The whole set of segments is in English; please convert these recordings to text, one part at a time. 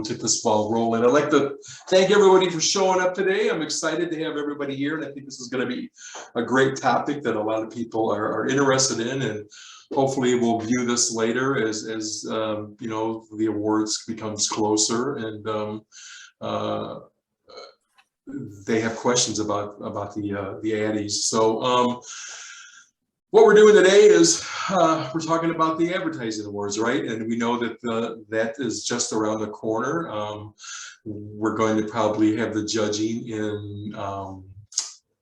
we'll get this ball rolling. I'd like to thank everybody for showing up today. I'm excited to have everybody here, and I think this is going to be a great topic that a lot of people are interested in, and hopefully we'll view this later as you know, the awards becomes closer, and they have questions about the Addies. So what we're doing today is we're talking about the Advertising Awards, right? And we know that that is just around the corner. We're going to probably have the judging in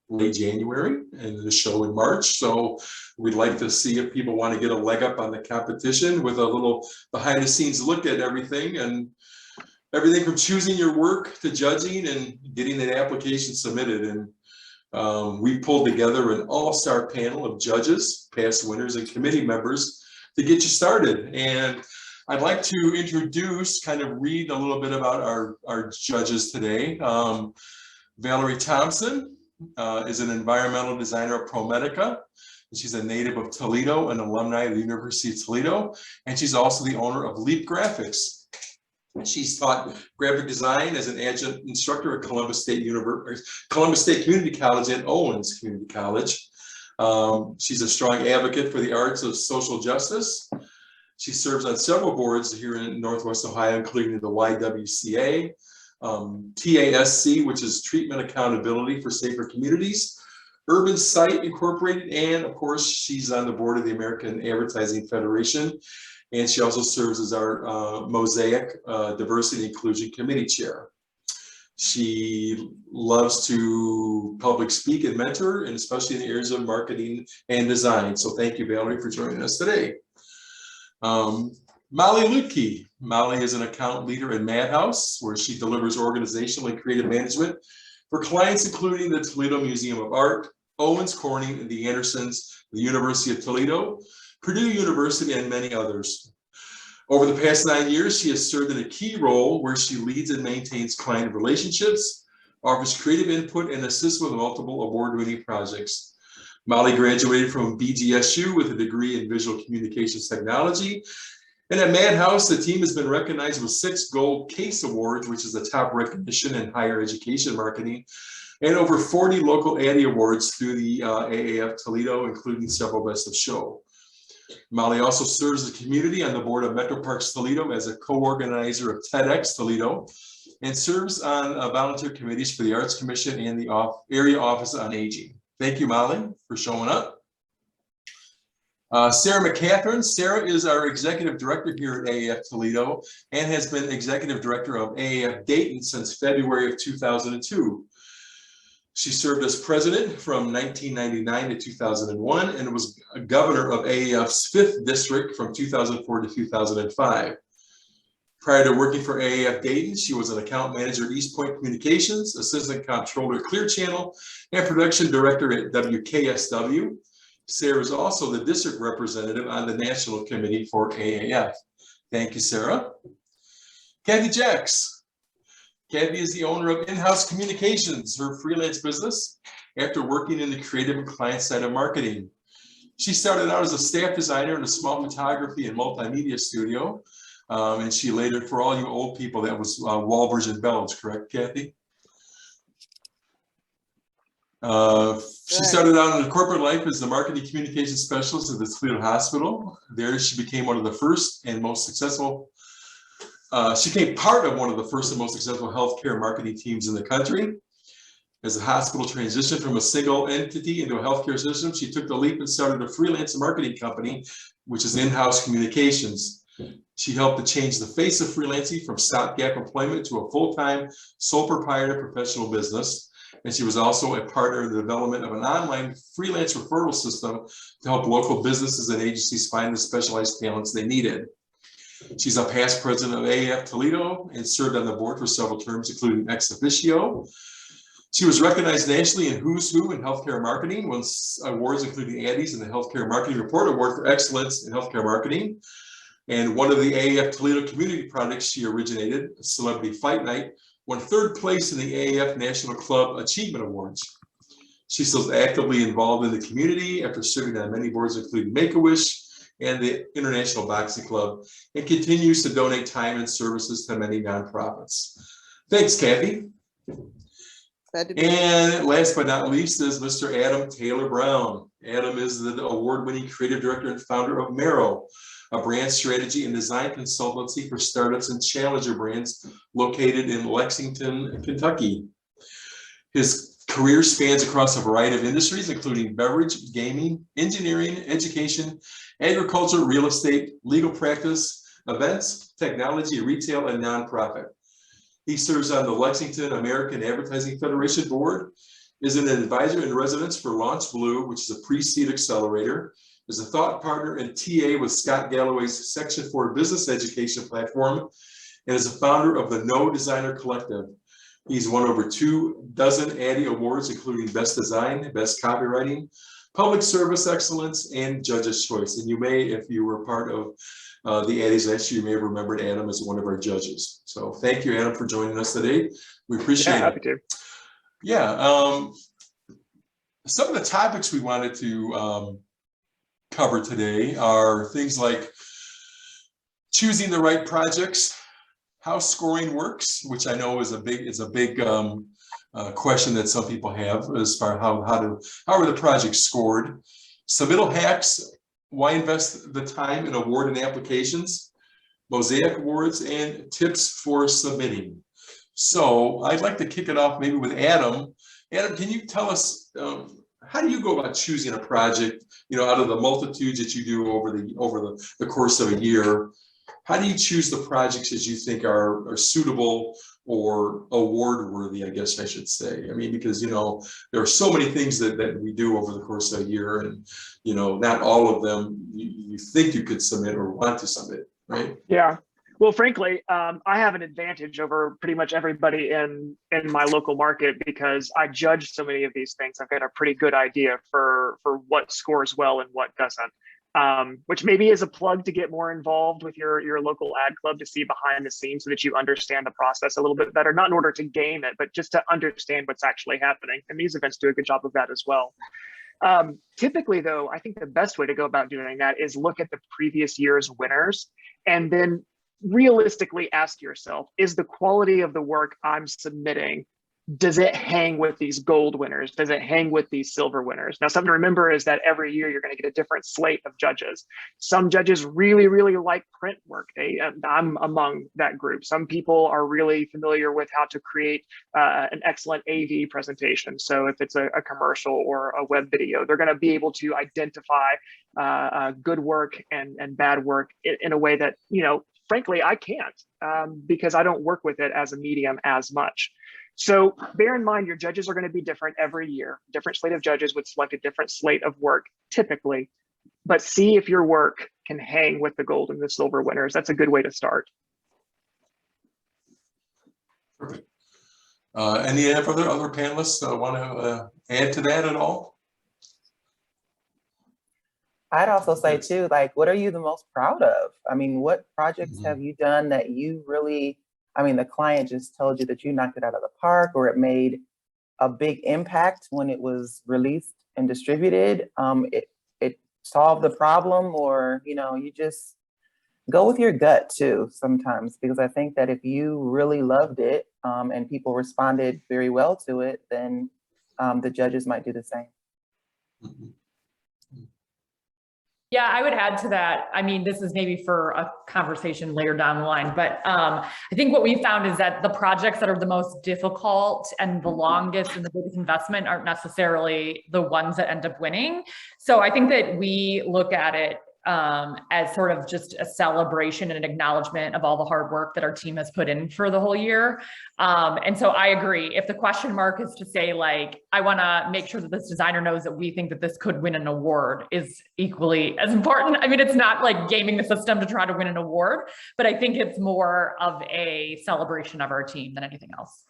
late January and the show in March. So we'd like to see if people want to get a leg up on the competition with a little behind the scenes look at everything, and everything from choosing your work to judging and getting an application submitted. And we pulled together an all-star panel of judges, past winners, and committee members to get you started. And I'd like to introduce, kind of read a little bit about our judges today. Valerie Thompson is an environmental designer of ProMedica. She's a native of Toledo, an alumni of the University of Toledo, and she's also the owner of Leap Graphics. She's taught graphic design as an adjunct instructor at Columbus State Community College and Owens Community College. She's a strong advocate for the arts of social justice. She serves on several boards here in Northwest Ohio, including the YWCA, TASC, which is Treatment Accountability for Safer Communities, Urban Site Incorporated, and of course, she's on the board of the American Advertising Federation. And she also serves as our Mosaic Diversity and Inclusion Committee Chair. She loves to public speak and mentor, and especially in the areas of marketing and design. So thank you, Valerie, for joining us today. Molly Lutky. Molly is an account leader in Madhouse, where she delivers organizational and creative management for clients including the Toledo Museum of Art, Owens Corning, and the Andersons, the University of Toledo, Purdue University, and many others. Over the past 9 years, she has served in a key role where she leads and maintains client relationships, offers creative input, and assists with multiple award-winning projects. Molly graduated from BGSU with a degree in visual communications technology. And at Madhouse, the team has been recognized with 6 Gold Case Awards, which is the top recognition in higher education marketing, and over 40 local Addie Awards through the AAF Toledo, including several Best of Show. Molly also serves the community on the board of Metro Parks Toledo as a co-organizer of TEDx Toledo, and serves on volunteer committees for the Arts Commission and the Area Office on Aging. Thank you, Molly, for showing up. Sarah Mccatherine. Sarah is our executive director here at AAF Toledo and has been executive director of AAF Dayton since February of 2002. She served as president from 1999 to 2001 and was a governor of AAF's 5th district from 2004 to 2005. Prior to working for AAF Dayton, she was an account manager at East Point Communications, assistant comptroller at Clear Channel, and production director at WKSW. Sarah is also the district representative on the national committee for AAF. Thank you, Sarah. Kathy Jacks. Kathy is the owner of In-House Communications, her freelance business, after working in the creative and client side of marketing. She started out as a staff designer in a small photography and multimedia studio, and she later, for all you old people, that was Walbridge and Belge, correct, Kathy? She started out in the corporate life as the marketing communications specialist at the Toledo Hospital. There, she became one of the first and most successful. She became part of one of the first and most successful healthcare marketing teams in the country. As the hospital transitioned from a single entity into a healthcare system, she took the leap and started a freelance marketing company, which is In-House Communications. She helped to change the face of freelancing from stopgap employment to a full-time sole proprietor professional business. And she was also a partner in the development of an online freelance referral system to help local businesses and agencies find the specialized talents they needed. She's a past president of AAF Toledo and served on the board for several terms, including ex officio. She was recognized nationally in Who's Who in healthcare marketing, won awards including Addies and the Healthcare Marketing Report Award for Excellence in Healthcare Marketing. And one of the AAF Toledo community projects she originated, Celebrity Fight Night, won 3rd place in the AAF National Club Achievement Awards. She's still actively involved in the community after serving on many boards, including Make-A-Wish and the International Boxing Club, and continues to donate time and services to many nonprofits. Thanks, Kathy. And last but not least is Mr. Adam Taylor Brown. Adam is the award-winning creative director and founder of Marrow, a brand strategy and design consultancy for startups and challenger brands located in Lexington, Kentucky. His career spans across a variety of industries, including beverage, gaming, engineering, education, agriculture, real estate, legal practice, events, technology, retail, and nonprofit. He serves on the Lexington American Advertising Federation Board, is an advisor in residence for Launch Blue, which is a pre-seed accelerator, is a thought partner and TA with Scott Galloway's Section 4 business education platform, and is a founder of the No Designer Collective. He's won over 24 Addy Awards, including Best Design, Best Copywriting, Public Service Excellence, and Judge's Choice. And you may, if you were part of the Addies last year, you may have remembered Adam as one of our judges. So thank you, Adam, for joining us today. We appreciate it. Happy to. Yeah. Some of the topics we wanted to cover today are things like choosing the right projects, how scoring works, which I know is a big question that some people have as far as how are the projects scored, submittal hacks, why invest the time in award and applications, Mosaic Awards, and tips for submitting. So I'd like to kick it off maybe with Adam. Adam, can you tell us how do you go about choosing a project? Out of the multitudes that you do over the course of a year, how do you choose the projects that you think are suitable or award worthy, I guess I should say? I mean, because, there are so many things that we do over the course of a year, and, not all of them you think you could submit or want to submit, right? Yeah. Well, frankly, I have an advantage over pretty much everybody in my local market because I judge so many of these things. I've got a pretty good idea for what scores well and what doesn't. Which maybe is a plug to get more involved with your local ad club to see behind the scenes so that you understand the process a little bit better, not in order to game it, but just to understand what's actually happening. And these events do a good job of that as well. Typically, though, I think the best way to go about doing that is look at the previous year's winners and then realistically ask yourself, is the quality of the work I'm submitting, does it hang with these gold winners? Does it hang with these silver winners? Now, something to remember is that every year you're going to get a different slate of judges. Some judges really, really like print work. I'm among that group. Some people are really familiar with how to create an excellent AV presentation. So if it's a commercial or a web video, they're going to be able to identify good work and bad work in a way that, frankly, I can't because I don't work with it as a medium as much. So bear in mind, your judges are going to be different every year. Different slate of judges would select a different slate of work typically, but see if your work can hang with the gold and the silver winners. That's a good way to start. Perfect. Any other panelists want to add to that at all? I'd also say too, what are you the most proud of? I mean, what projects have you done that you really, the client just told you that you knocked it out of the park, or it made a big impact when it was released and distributed. It solved the problem, or, you just go with your gut too sometimes, because I think that if you really loved it and people responded very well to it, then the judges might do the same. Mm-hmm. Yeah, I would add to that. I mean, this is maybe for a conversation later down the line, but I think what we found is that the projects that are the most difficult and the longest and the biggest investment aren't necessarily the ones that end up winning. So I think that we look at it as sort of just a celebration and an acknowledgement of all the hard work that our team has put in for the whole year. And so I agree. If the question mark is to say, I want to make sure that this designer knows that we think that this could win an award is equally as important. I mean, it's not like gaming the system to try to win an award, but I think it's more of a celebration of our team than anything else.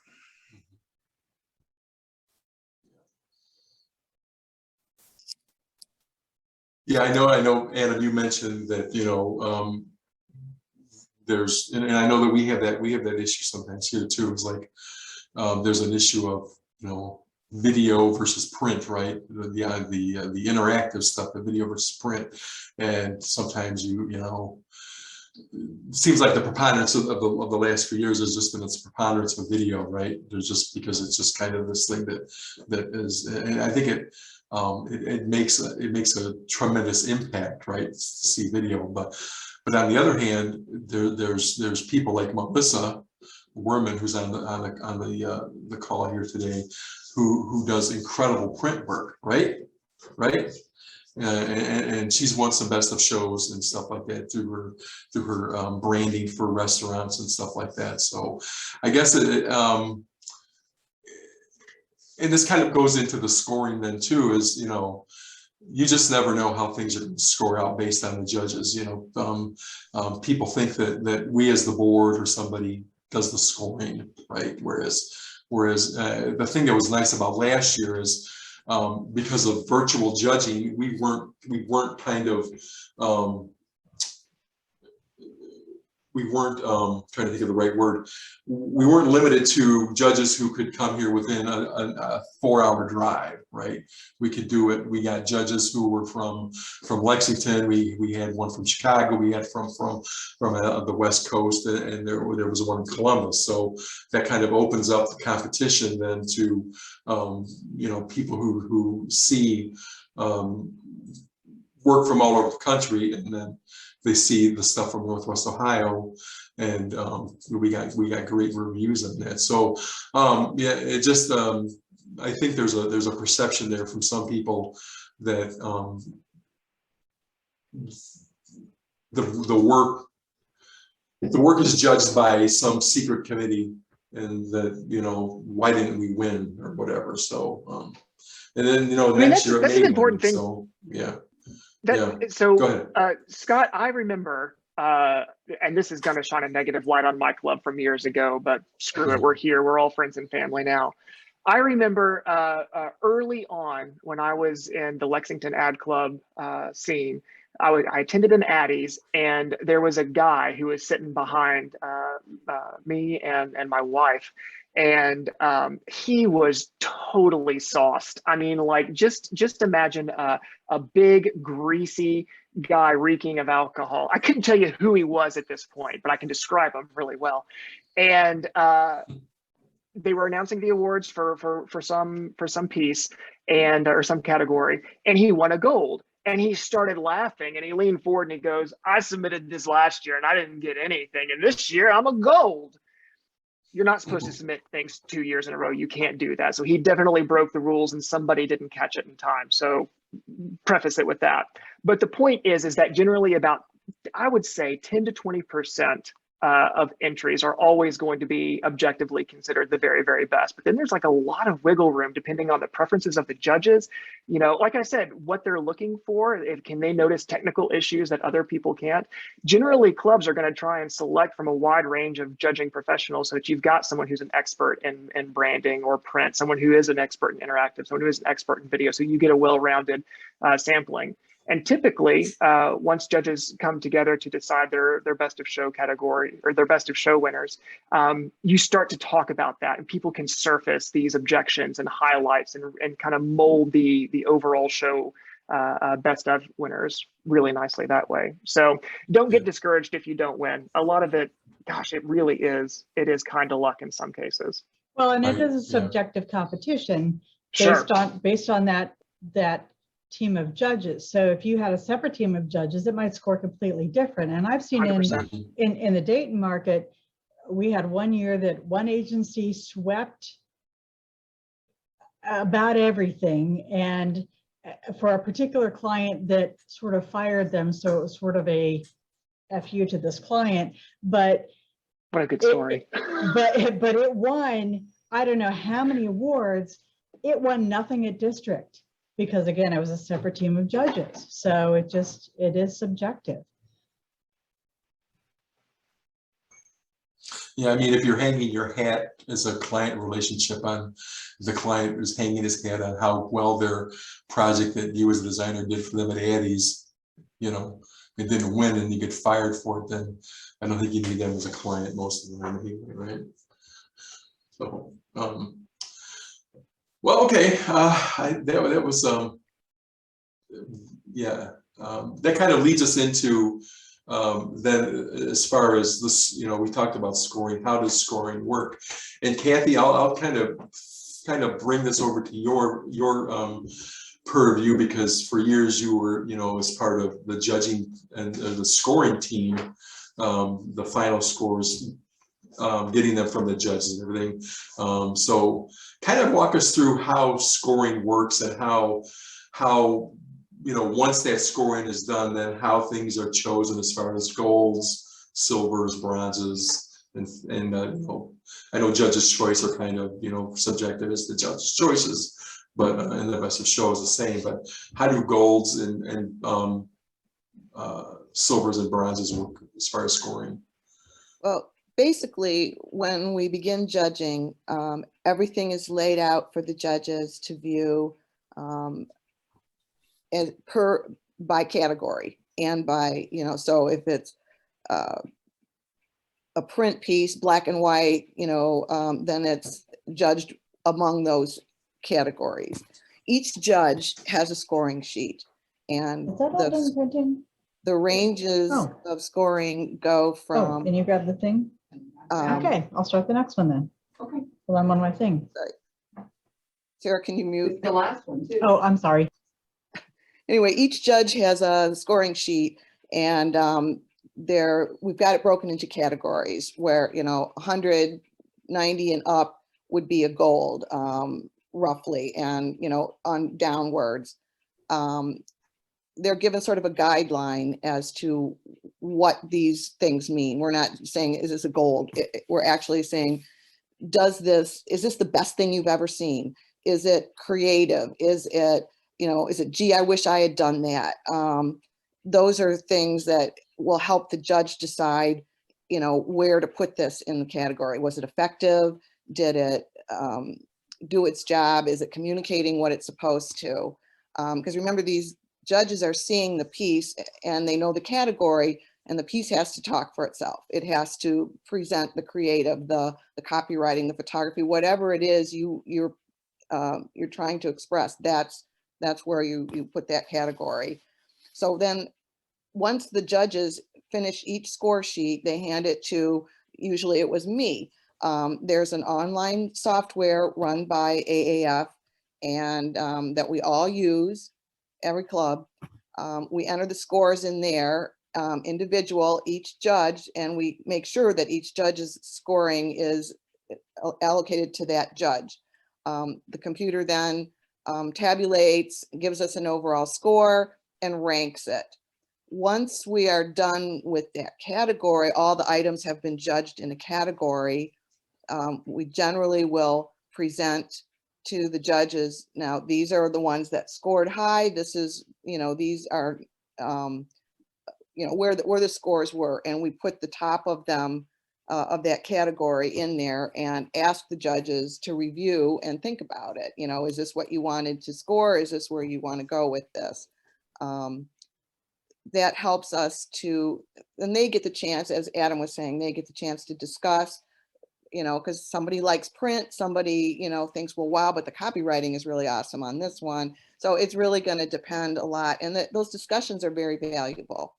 Yeah, I know, Adam, you mentioned that, there's, and I know that we have that issue sometimes here too. It's there's an issue of, video versus print, right? The interactive stuff, the video versus print, and sometimes you know, it seems like the preponderance of the last few years has just been its preponderance of video, right? There's just because it's just kind of this thing that is, and I think it makes a tremendous impact, right? To see video, but on the other hand, there's people like Melissa Werman, who's on the call here today, who does incredible print work, right? And she's won some best of shows and stuff like that through her branding for restaurants and stuff like that. So I guess and this kind of goes into the scoring then too, is, you know, you just never know how things are going to score out based on the judges. You know, people think that we as the board or somebody does the scoring, right? Whereas the thing that was nice about last year is, because of virtual judging, we weren't kind of trying to think of the right word. We weren't limited to judges who could come here within a 4-hour drive, right? We could do it. We got judges who were from Lexington. We had one from Chicago. We had from the West Coast, and there was one in Columbus. So that kind of opens up the competition then to you know, people who see work from all over the country, and then they see the stuff from Northwest Ohio, and we got great reviews on that. So yeah, it just I think there's a perception there from some people that the work is judged by some secret committee, and that, you know, why didn't we win or whatever. So and then, you know, next year that's an important thing. So yeah. So go ahead. Scott, I remember, and this is going to shine a negative light on my club from years ago, but screw it, we're here, we're all friends and family now. I remember early on when I was in the Lexington ad club scene, I attended an Addie's, and there was a guy who was sitting behind me and my wife, and he was totally sauced. I mean, like, just imagine a big greasy guy reeking of alcohol. I couldn't tell you who he was at this point, but I can describe him really well. And they were announcing the awards for some piece and or some category, and he won a gold. And he started laughing, and he leaned forward and he goes, "I submitted this last year and I didn't get anything, and this year I'm a gold." You're not supposed to submit things 2 years in a row. You can't do that. So he definitely broke the rules, and somebody didn't catch it in time. So preface it with that. But the point is that generally about, I would say 10 to 20% of entries are always going to be objectively considered the very, very best. But then there's like a lot of wiggle room depending on the preferences of the judges. You know, like I said, what they're looking for, can they notice technical issues that other people can't? Generally, clubs are going to try and select from a wide range of judging professionals so that you've got someone who's an expert in branding or print, someone who is an expert in interactive, someone who is an expert in video, so you get a well-rounded sampling. And typically, once judges come together to decide their best of show category or their best of show winners, you start to talk about that, and people can surface these objections and highlights and kind of mold the overall show best of winners really nicely that way. So don't get discouraged if you don't win. A lot of it, gosh, it really is. It is kind of luck in some cases. Well, and it is a subjective competition Sure. based on that team of judges. So if you had a separate team of judges, it might score completely different. And I've seen in the Dayton market, we had one year that one agency swept about everything, and for a particular client that sort of fired them, so it was sort of a FU to this client, but what a good story. But it won, I don't know how many awards. It won nothing at district, because again, it was a separate team of judges. So it is subjective. Yeah, I mean, if you're hanging your hat as a client relationship on, the client is hanging his hat on how well their project that you as a designer did for them at Addie's, you know, it didn't win and you get fired for it, then I don't think you need them as a client most of the time, right? So, Well, okay, that was, yeah, that kind of leads us into, then as far as this, you know, we talked about scoring, how does scoring work? And Kathy, I'll kind of bring this over to your purview, because for years you were, you know, as part of the judging and the scoring team, the final scores, getting them from the judges and everything. So kind of walk us through how scoring works and how, you know, once that scoring is done, then how things are chosen as far as golds, silvers, bronzes, and you know, I know judges' choice are kind of, you know, subjective as the judges' choices, but and the best of show is the same. But how do golds and silvers and bronzes work as far as scoring? Well, basically, when we begin judging, everything is laid out for the judges to view, and by category and by, you know, so if it's a print piece, black and white, you know, then it's judged among those categories. Each judge has a scoring sheet, and Is that all done printing? the ranges Oh. of scoring go Oh, from can you grab the thing? Okay, I'll start the next one then. Okay. Well, I'm on my thing. Sarah, can you mute? It's the last one too. Oh, I'm sorry. Anyway, each judge has a scoring sheet, and we've got it broken into categories where, you know, 190 and up would be a gold, roughly, and, you know, on downwards. They're given sort of a guideline as to what these things mean. We're not saying, is this a gold? We're actually saying, is this the best thing you've ever seen? Is it creative? Is it, you know, is it, gee, I wish I had done that? Those are things that will help the judge decide, you know, where to put this in the category. Was it effective? Did it do its job? Is it communicating what it's supposed to? Because remember, these judges are seeing the piece and they know the category, and the piece has to talk for itself. It has to present the creative, the copywriting, the photography, whatever it is you're trying to express. That's where you put that category. So then once the judges finish each score sheet, they hand it to, usually it was me. There's an online software run by AAF and that we all use, every club. We enter the scores in there, individual, each judge, and we make sure that each judge's scoring is allocated to that judge. The computer then tabulates, gives us an overall score, and ranks it. Once we are done with that category, all the items have been judged in a category. We generally will present to the judges. Now, these are the ones that scored high. This is, you know, these are, you know, where the scores were, and we put the top of them, of that category in there, and ask the judges to review and think about it. You know, is this what you wanted to score? Is this where you want to go with this? That helps us to, and they get the chance, as Adam was saying, they get the chance to discuss, you know, because somebody likes print, somebody, you know, thinks, well, wow, but the copywriting is really awesome on this one. So it's really going to depend a lot. And those discussions are very valuable.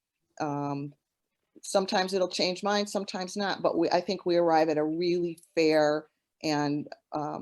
Sometimes it'll change mine, sometimes not, but I think we arrive at a really fair and a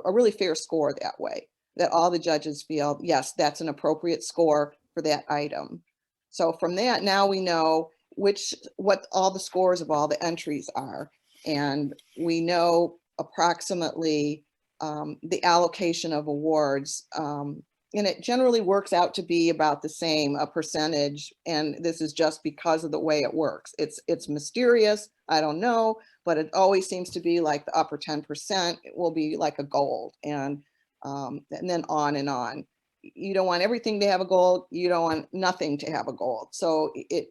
really fair score that way, that all the judges feel, yes, that's an appropriate score for that item. So from that, now we know what all the scores of all the entries are. And we know approximately the allocation of awards. And it generally works out to be about the same, a percentage. And this is just because of the way it works. It's mysterious, I don't know, but it always seems to be like the upper 10%, it will be like a gold. And then on and on. You don't want everything to have a gold. You don't want nothing to have a gold. So it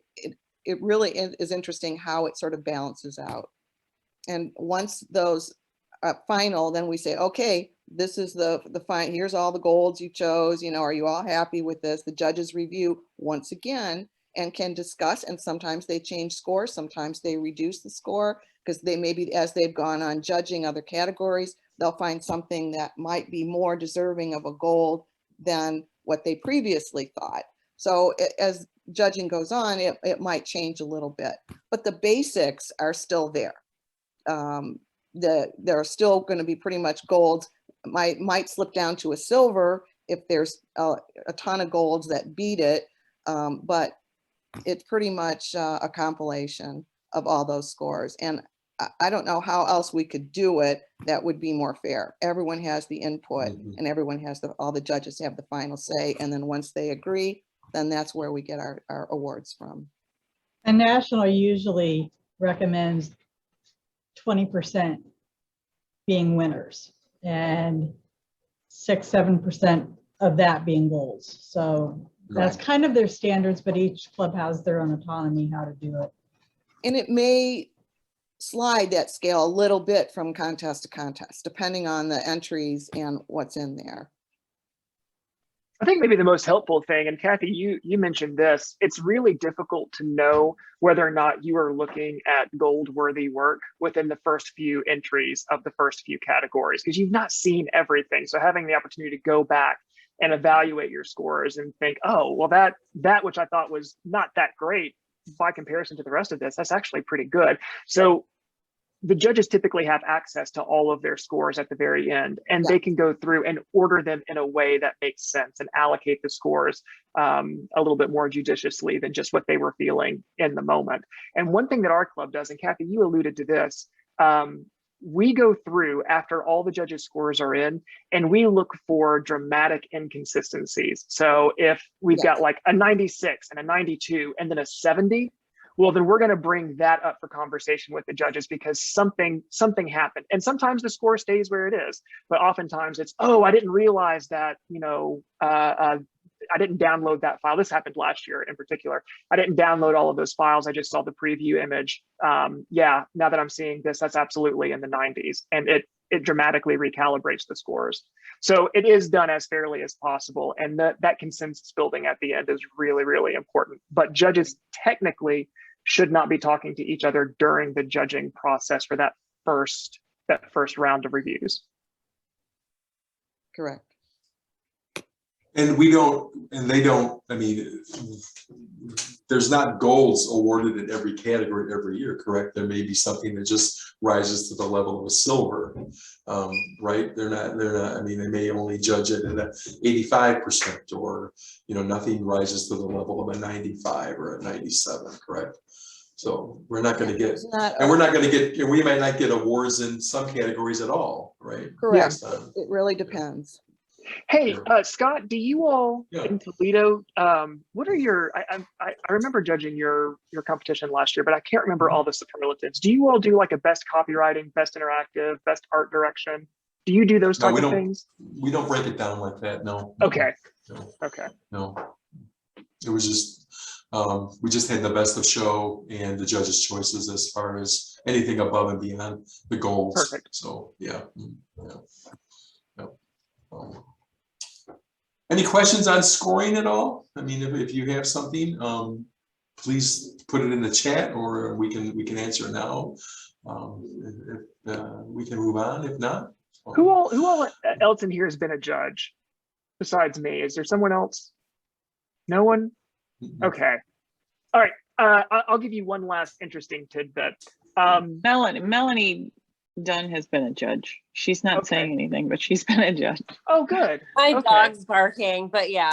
really is interesting how it sort of balances out. And once those are final, then we say, okay, this is the fine. Here's all the golds you chose. You know, are you all happy with this? The judges review once again and can discuss. And sometimes they change scores. Sometimes they reduce the score because they maybe, as they've gone on judging other categories, they'll find something that might be more deserving of a gold than what they previously thought. So as judging goes on, it might change a little bit, but the basics are still there. There are still going to be pretty much golds. Might slip down to a silver if there's a ton of golds that beat it, but it's pretty much a compilation of all those scores. And I don't know how else we could do it that would be more fair. Everyone has the input, and everyone has all the judges have the final say. And then once they agree, then that's where we get our awards from. And national usually recommends 20% being winners and 6-7% of that being golds. So that's kind of their standards, but each club has their own autonomy how to do it. And it may slide that scale a little bit from contest to contest, depending on the entries and what's in there. I think maybe the most helpful thing, and Kathy, you mentioned this, it's really difficult to know whether or not you are looking at gold-worthy work within the first few entries of the first few categories, because you've not seen everything. So having the opportunity to go back and evaluate your scores and think, oh, well, that which I thought was not that great by comparison to the rest of this, that's actually pretty good. So the judges typically have access to all of their scores at the very end, and they can go through and order them in a way that makes sense and allocate the scores a little bit more judiciously than just what they were feeling in the moment. And one thing that our club does, and Kathy, you alluded to this, we go through after all the judges' scores are in, and we look for dramatic inconsistencies. So if we've got like a 96 and a 92 and then a 70, well, then we're going to bring that up for conversation with the judges because something happened. And sometimes the score stays where it is, but oftentimes it's, oh, I didn't realize that, I didn't download that file. This happened last year in particular. I didn't download all of those files. I just saw the preview image. Yeah, now that I'm seeing this, that's absolutely in the 90s. And it dramatically recalibrates the scores. So it is done as fairly as possible. And that consensus building at the end is really, really important. But judges technically should not be talking to each other during the judging process for that first round of reviews. Correct. And they don't, I mean, there's not golds awarded in every category every year, correct? There may be something that just rises to the level of a silver, right? They're not, I mean, they may only judge it at a 85% or, nothing rises to the level of a 95 or a 97, correct? So we're not going to get, we might not get awards in some categories at all, right? Correct. It really depends. Hey, Scott, do you all in Toledo, what are your, I remember judging your competition last year, but I can't remember all the superlatives. Do you all do like a best copywriting, best interactive, best art direction? Do you do those types of things? We don't break it down like that, no. Okay. No. Okay. No. It was just, we just had the best of show and the judges' choices as far as anything above and beyond the goals. Perfect. So, yeah. Any questions on scoring at all? I mean, if you have something, please put it in the chat, or we can answer now. We can move on. If not, who all else in here has been a judge besides me? Is there someone else? No one. Okay. All right. I'll give you one last interesting tidbit. Melanie Dunn has been a judge. She's not saying anything, but she's been a judge. Oh, good. My dog's barking, but yeah,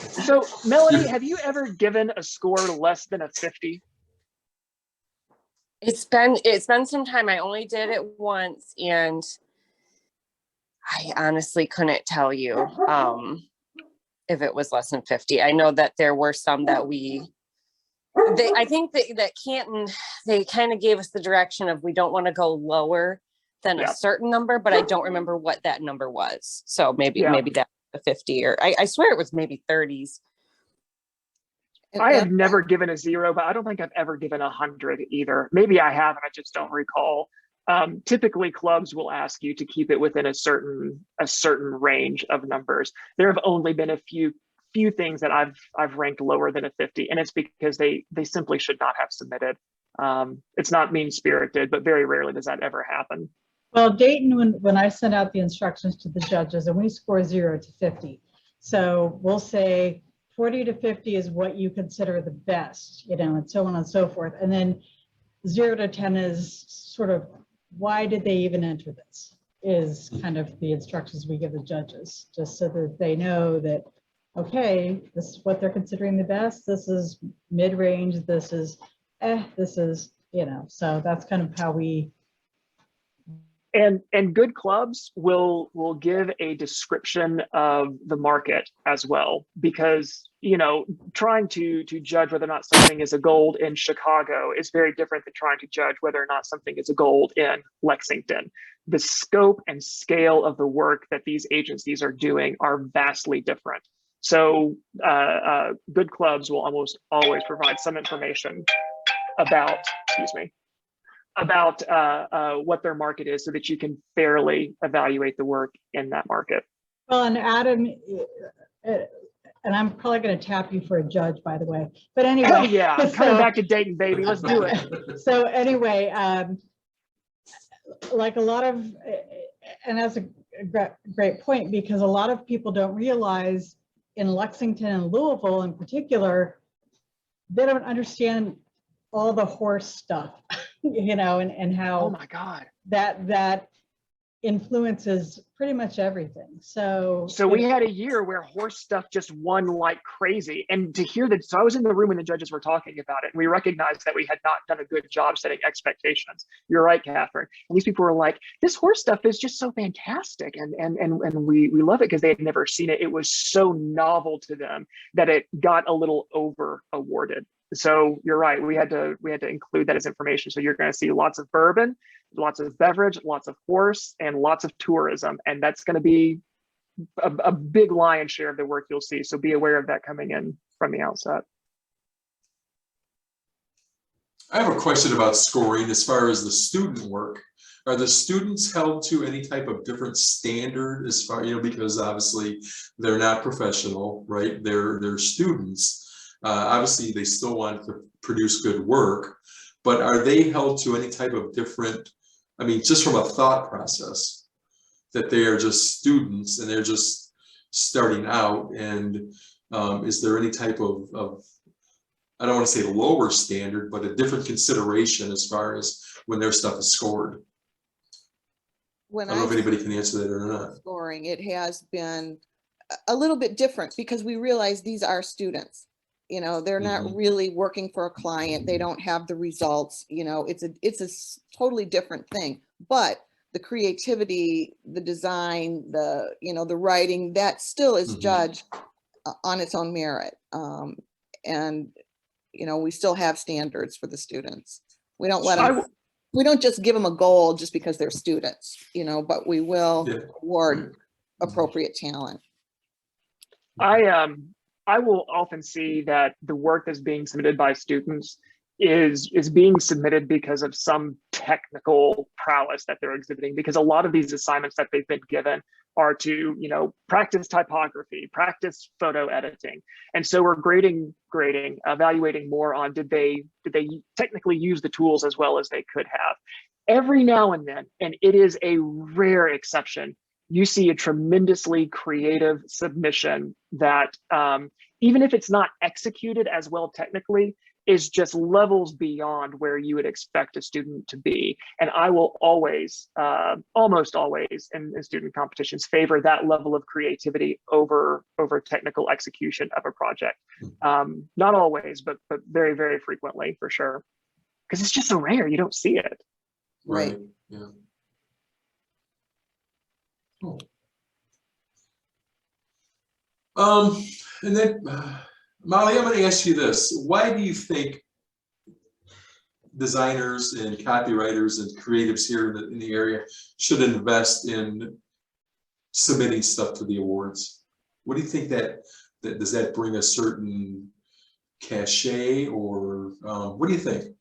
So, Melanie, have you ever given a score less than a 50? It's been some time. I only did it once, and I honestly couldn't tell you if it was less than 50. I know that there were some that I think that Canton, they kind of gave us the direction of we don't want to go lower than a certain number, but I don't remember what that number was. So maybe that a 50, or I swear it was maybe 30s. I have never given a 0, but I don't think I've ever given 100 either. Maybe I have, and I just don't recall. Typically clubs will ask you to keep it within a certain range of numbers. There have only been a few things that I've ranked lower than a 50, and it's because they simply should not have submitted. It's not mean-spirited, but very rarely does that ever happen. Well, Dayton, when I send out the instructions to the judges, and we score 0 to 50. So we'll say 40 to 50 is what you consider the best, you know, and so on and so forth. And then 0 to 10 is sort of, why did they even enter this? Is kind of the instructions we give the judges, just so that they know that, okay, this is what they're considering the best. This is mid-range. This is, this is, you know, so that's kind of how we. And good clubs will give a description of the market as well, because, you know, trying to judge whether or not something is a gold in Chicago is very different than trying to judge whether or not something is a gold in Lexington. The scope and scale of the work that these agencies are doing are vastly different. So good clubs will almost always provide some information about, about what their market is, so that you can fairly evaluate the work in that market. Well, and Adam, and I'm probably going to tap you for a judge, by the way. But anyway. Oh yeah, I'm coming back to Dayton, baby. Let's do it. So anyway, like a lot of, and that's a great point, because a lot of people don't realize in Lexington and Louisville in particular, they don't understand all the horse stuff, you know, and how, oh my God, that influences pretty much everything. So we had a year where horse stuff just won like crazy. And to hear that, so I was in the room when the judges were talking about it, and we recognized that we had not done a good job setting expectations. You're right, Catherine. And these people were like, this horse stuff is just so fantastic. And we love it because they had never seen it. It was so novel to them that it got a little over awarded. So you're right, we had to include that as information. So you're going to see lots of bourbon, lots of beverage, lots of horse, and lots of tourism. And that's going to be a big lion's share of the work you'll see. So be aware of that coming in from the outset. I have a question about scoring as far as the student work. Are the students held to any type of different standard as far, you know, because obviously they're not professional, right? They're students. Obviously, they still want to produce good work, but are they held to any type of different, I mean, just from a thought process, that they are just students and they're just starting out? And is there any type of, I don't want to say lower standard, but a different consideration as far as when their stuff is scored? When I don't know if anybody can answer that or not. Scoring, it has been a little bit different because we realize these are students. You know, they're not really working for a client. They don't have the results. You know, it's a totally different thing. But the creativity, the design, the, you know, the writing, that still is judged on its own merit. And, you know, we still have standards for the students. We don't let them, we don't just give them a goal just because they're students, you know, but we will award appropriate talent. I will often see that the work that's being submitted by students is being submitted because of some technical prowess that they're exhibiting, because a lot of these assignments that they've been given are to, you know, practice typography, practice photo editing. And so we're evaluating more on did they technically use the tools as well as they could have. Every now and then, and it is a rare exception, you see a tremendously creative submission that even if it's not executed as well technically, is just levels beyond where you would expect a student to be. And I will always, almost always in student competitions, favor that level of creativity over technical execution of a project. Not always, but very, very frequently for sure. Because it's just so rare, you don't see it. Right, yeah. Cool. And then, Molly, I'm going to ask you this. Why do you think designers and copywriters and creatives here in the area should invest in submitting stuff to the awards? What do you think that does that bring a certain cachet, or what do you think?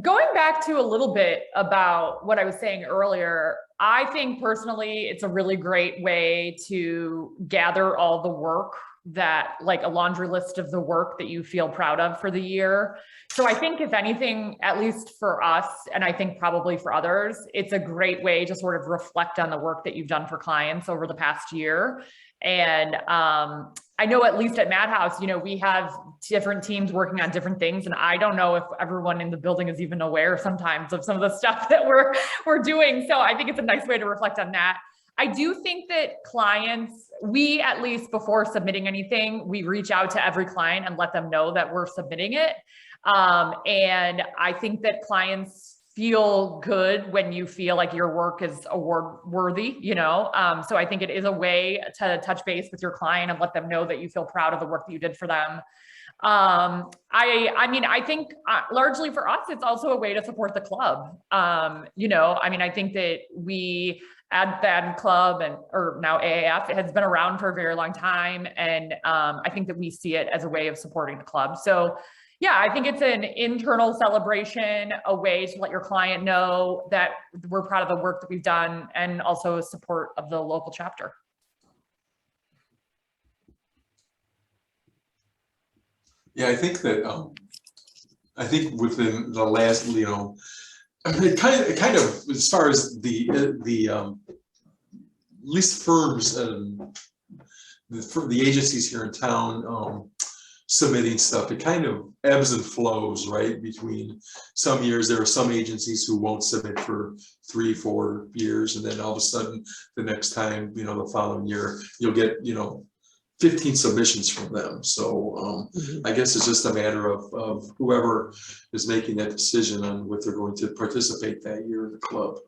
Going back to a little bit about what I was saying earlier, I think personally, it's a really great way to gather all the work that like a laundry list of the work that you feel proud of for the year. So I think if anything, at least for us, and I think probably for others, it's a great way to sort of reflect on the work that you've done for clients over the past year. And I know at least at Madhouse, you know, we have different teams working on different things. And I don't know if everyone in the building is even aware sometimes of some of the stuff that we're doing. So I think it's a nice way to reflect on that. I do think that clients, we at least before submitting anything, we reach out to every client and let them know that we're submitting it. And I think that clients feel good when you feel like your work is award worthy, you know? So I think it is a way to touch base with your client and let them know that you feel proud of the work that you did for them. I mean, I think largely for us, it's also a way to support the club. You know, I mean, I think that we Ad Club or now AAF has been around for a very long time. And I think that we see it as a way of supporting the club. So yeah, I think it's an internal celebration, a way to let your client know that we're proud of the work that we've done and also support of the local chapter. Yeah, I think that I think within the last, you know, it kind of as far as the at least firms and the agencies here in town submitting stuff, it kind of ebbs and flows, right? Between some years, there are some agencies who won't submit for 3-4 years, and then all of a sudden, the next time, you know, the following year, you'll get, you know, 15 submissions from them. So I guess it's just a matter of whoever is making that decision on what they're going to participate that year in the club,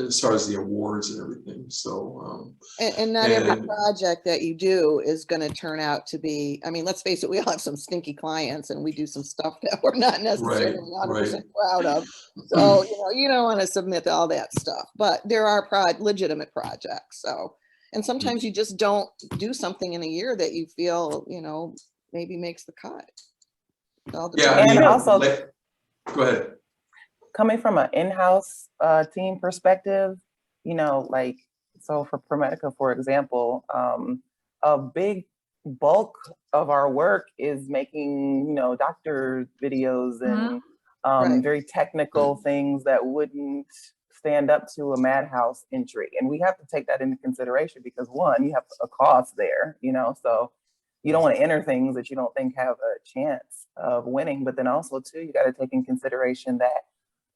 as far as the awards and everything. So and not every project that you do is going to turn out to be, I mean, let's face it, we all have some stinky clients and we do some stuff that we're not necessarily 100% proud of. So, you know, you don't want to submit all that stuff, but there are legitimate projects. So, and sometimes you just don't do something in a year that you feel, you know, maybe makes the cut. Yeah, I mean, and also, go ahead. Coming from an in-house team perspective, you know, like, so for ProMedica, for example, a big bulk of our work is making, you know, doctor videos and very technical things that wouldn't stand up to a Madhouse entry. And we have to take that into consideration because one, you have a cost there, you know, so you don't want to enter things that you don't think have a chance of winning. But then also too, you got to take in consideration that,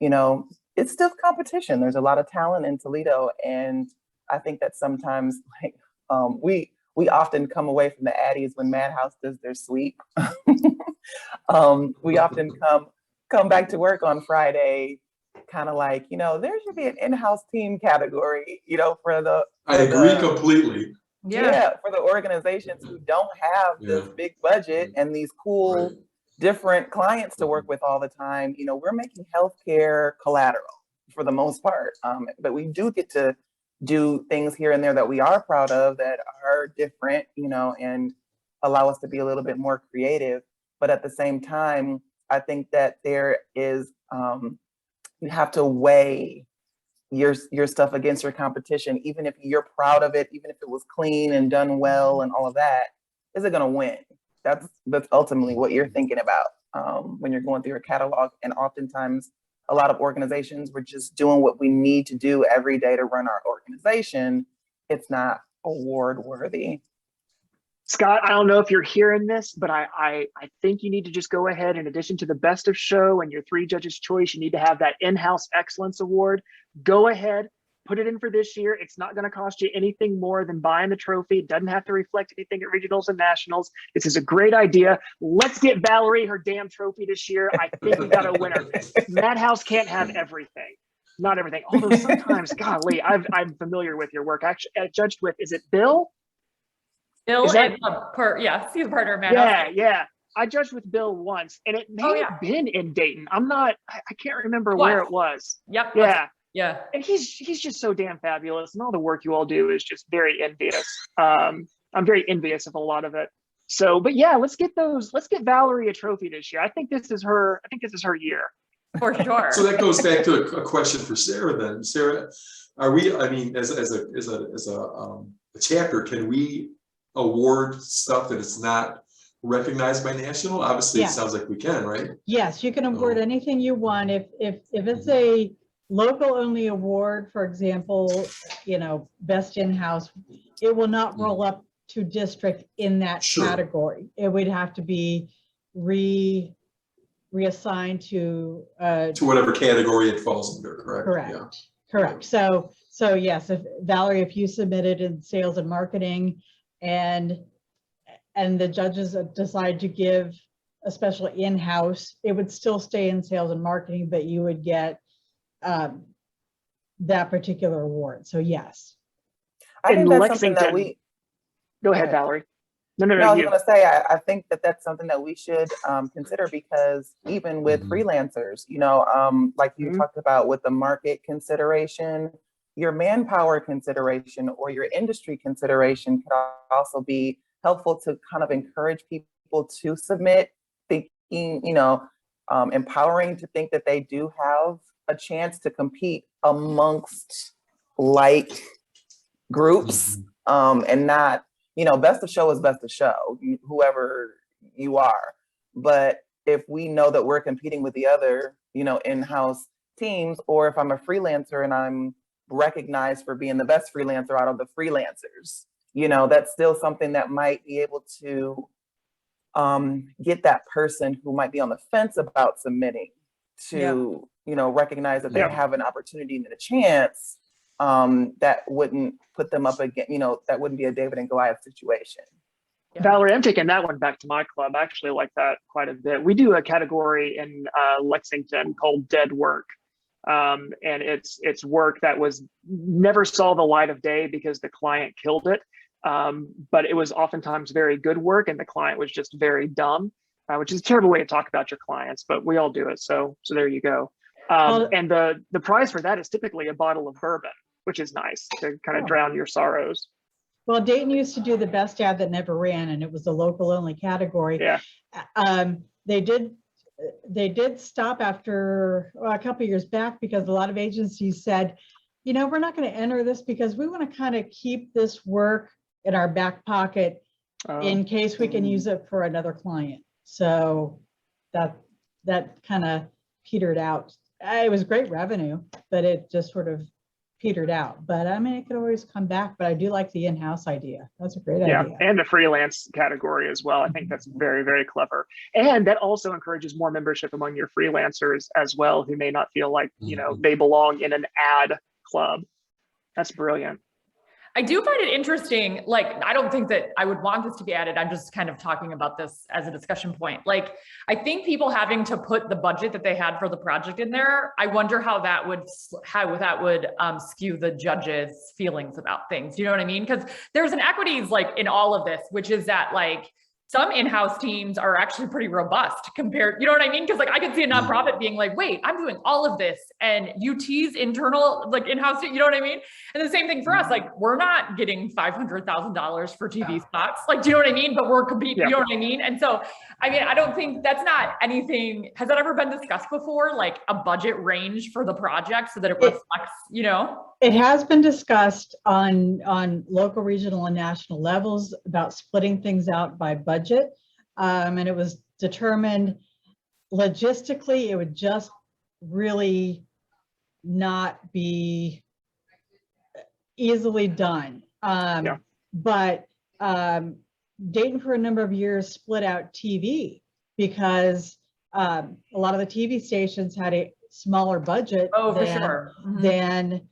you know, it's still competition. There's a lot of talent in Toledo. And I think that sometimes like we often come away from the Addies when Madhouse does their sweep. We often come back to work on Friday kind of like, you know, there should be an in-house team category, you know, I agree completely. Yeah, for the organizations who don't have this big budget and these cool different clients to work with all the time. You know, we're making healthcare collateral for the most part, but we do get to do things here and there that we are proud of that are different, you know, and allow us to be a little bit more creative. But at the same time, I think that there is you have to weigh your stuff against your competition, even if you're proud of it, even if it was clean and done well and all of that. Is it going to win? That's ultimately what you're thinking about when you're going through your catalog. And oftentimes, a lot of organizations, we're just doing what we need to do every day to run our organization. It's not award worthy. Scott, I don't know if you're hearing this, but I think you need to just go ahead, in addition to the best of show and your 3 judges choice, you need to have that in-house excellence award. Go ahead, put it in for this year. It's not going to cost you anything more than buying the trophy. It doesn't have to reflect anything at regionals and nationals. This is a great idea. Let's get Valerie her damn trophy this year. I think we've got a winner. Madhouse can't have everything. Not everything. Although sometimes, golly, I'm familiar with your work. Actually, I judged with, is it Bill? Bill is he's a partner of Madhouse. Yeah. I judged with Bill once, and it may have been in Dayton. I can't remember where it was. Yep. Yeah. And he's just so damn fabulous, and all the work you all do is just very envious. I'm very envious of a lot of it. So, but yeah, let's get Valerie a trophy this year. I think this is her year. For sure. So that goes back to a question for Sarah then. Sarah, are we, I mean, as a chapter, can we award stuff that it's not recognized by national? Obviously, Yeah. it sounds like we can, right? Yes, you can award Oh. anything you want. If it's a local only award, for example, best in-house, it will not roll up to district in that Sure. category. It would have to be reassigned to whatever category it falls under, correct? correct. Yeah. Correct. So yes, if Valerie, if you submitted in sales and marketing and the judges decide to give a special in-house, it would still stay in sales and marketing, but you would get that particular award. So yes. I In think that's something that Lexington- we, Go ahead, Valerie. No, no, I was you. gonna say, I think that that's something that we should consider, because even with Mhm. freelancers, like you Mhm. talked about with the market consideration, your manpower consideration or your industry consideration could also be helpful to kind of encourage people to submit, thinking, empowering to think that they do have a chance to compete amongst like groups, and not, best of show is best of show, whoever you are. But if we know that we're competing with the other, in-house teams, or if I'm a freelancer and I'm recognized for being the best freelancer out of the freelancers, that's still something that might be able to get that person who might be on the fence about submitting to, recognize that they have an opportunity and a chance, that wouldn't put them up against, that wouldn't be a David and Goliath situation. Yeah. Valerie, I'm taking that one back to my club. I actually like that quite a bit. We do a category in Lexington called dead work. And it's work that was never saw the light of day because the client killed it. But it was oftentimes very good work and the client was just very dumb, which is a terrible way to talk about your clients, but we all do it. So there you go. And the prize for that is typically a bottle of bourbon, which is nice to kind of drown your sorrows. Well, Dayton used to do the best ad that never ran, and it was a local only category. Yeah. They did stop after a couple of years back because a lot of agencies said, we're not going to enter this because we want to kind of keep this work in our back pocket in case we can use it for another client. So that kind of petered out. It was great revenue, but it just sort of petered out. But I mean, it could always come back, but I do like the in-house idea. That's a great idea. And the freelance category as well. I think that's very, very clever. And that also encourages more membership among your freelancers as well, who may not feel like, they belong in an ad club. That's brilliant. I do find it interesting. Like, I don't think that I would want this to be added. I'm just kind of talking about this as a discussion point. Like, I think people having to put the budget that they had for the project in there, I wonder how that would skew the judges' feelings about things. You know what I mean? Because there's an equities like in all of this, which is that like some in-house teams are actually pretty robust compared, you know what I mean? Because like I could see a nonprofit being like, wait, I'm doing all of this and UT's internal like in-house, you know what I mean? And the same thing for us, like we're not getting $500,000 for TV spots, like, do you know what I mean? But we're competing, you know what I mean? And so, I mean, I don't think that's not anything, has that ever been discussed before? Like a budget range for the project so that it reflects, It has been discussed on local, regional, and national levels about splitting things out by budget. And it was determined logistically, it would just really not be easily done. But Dayton for a number of years split out TV because a lot of the TV stations had a smaller budget than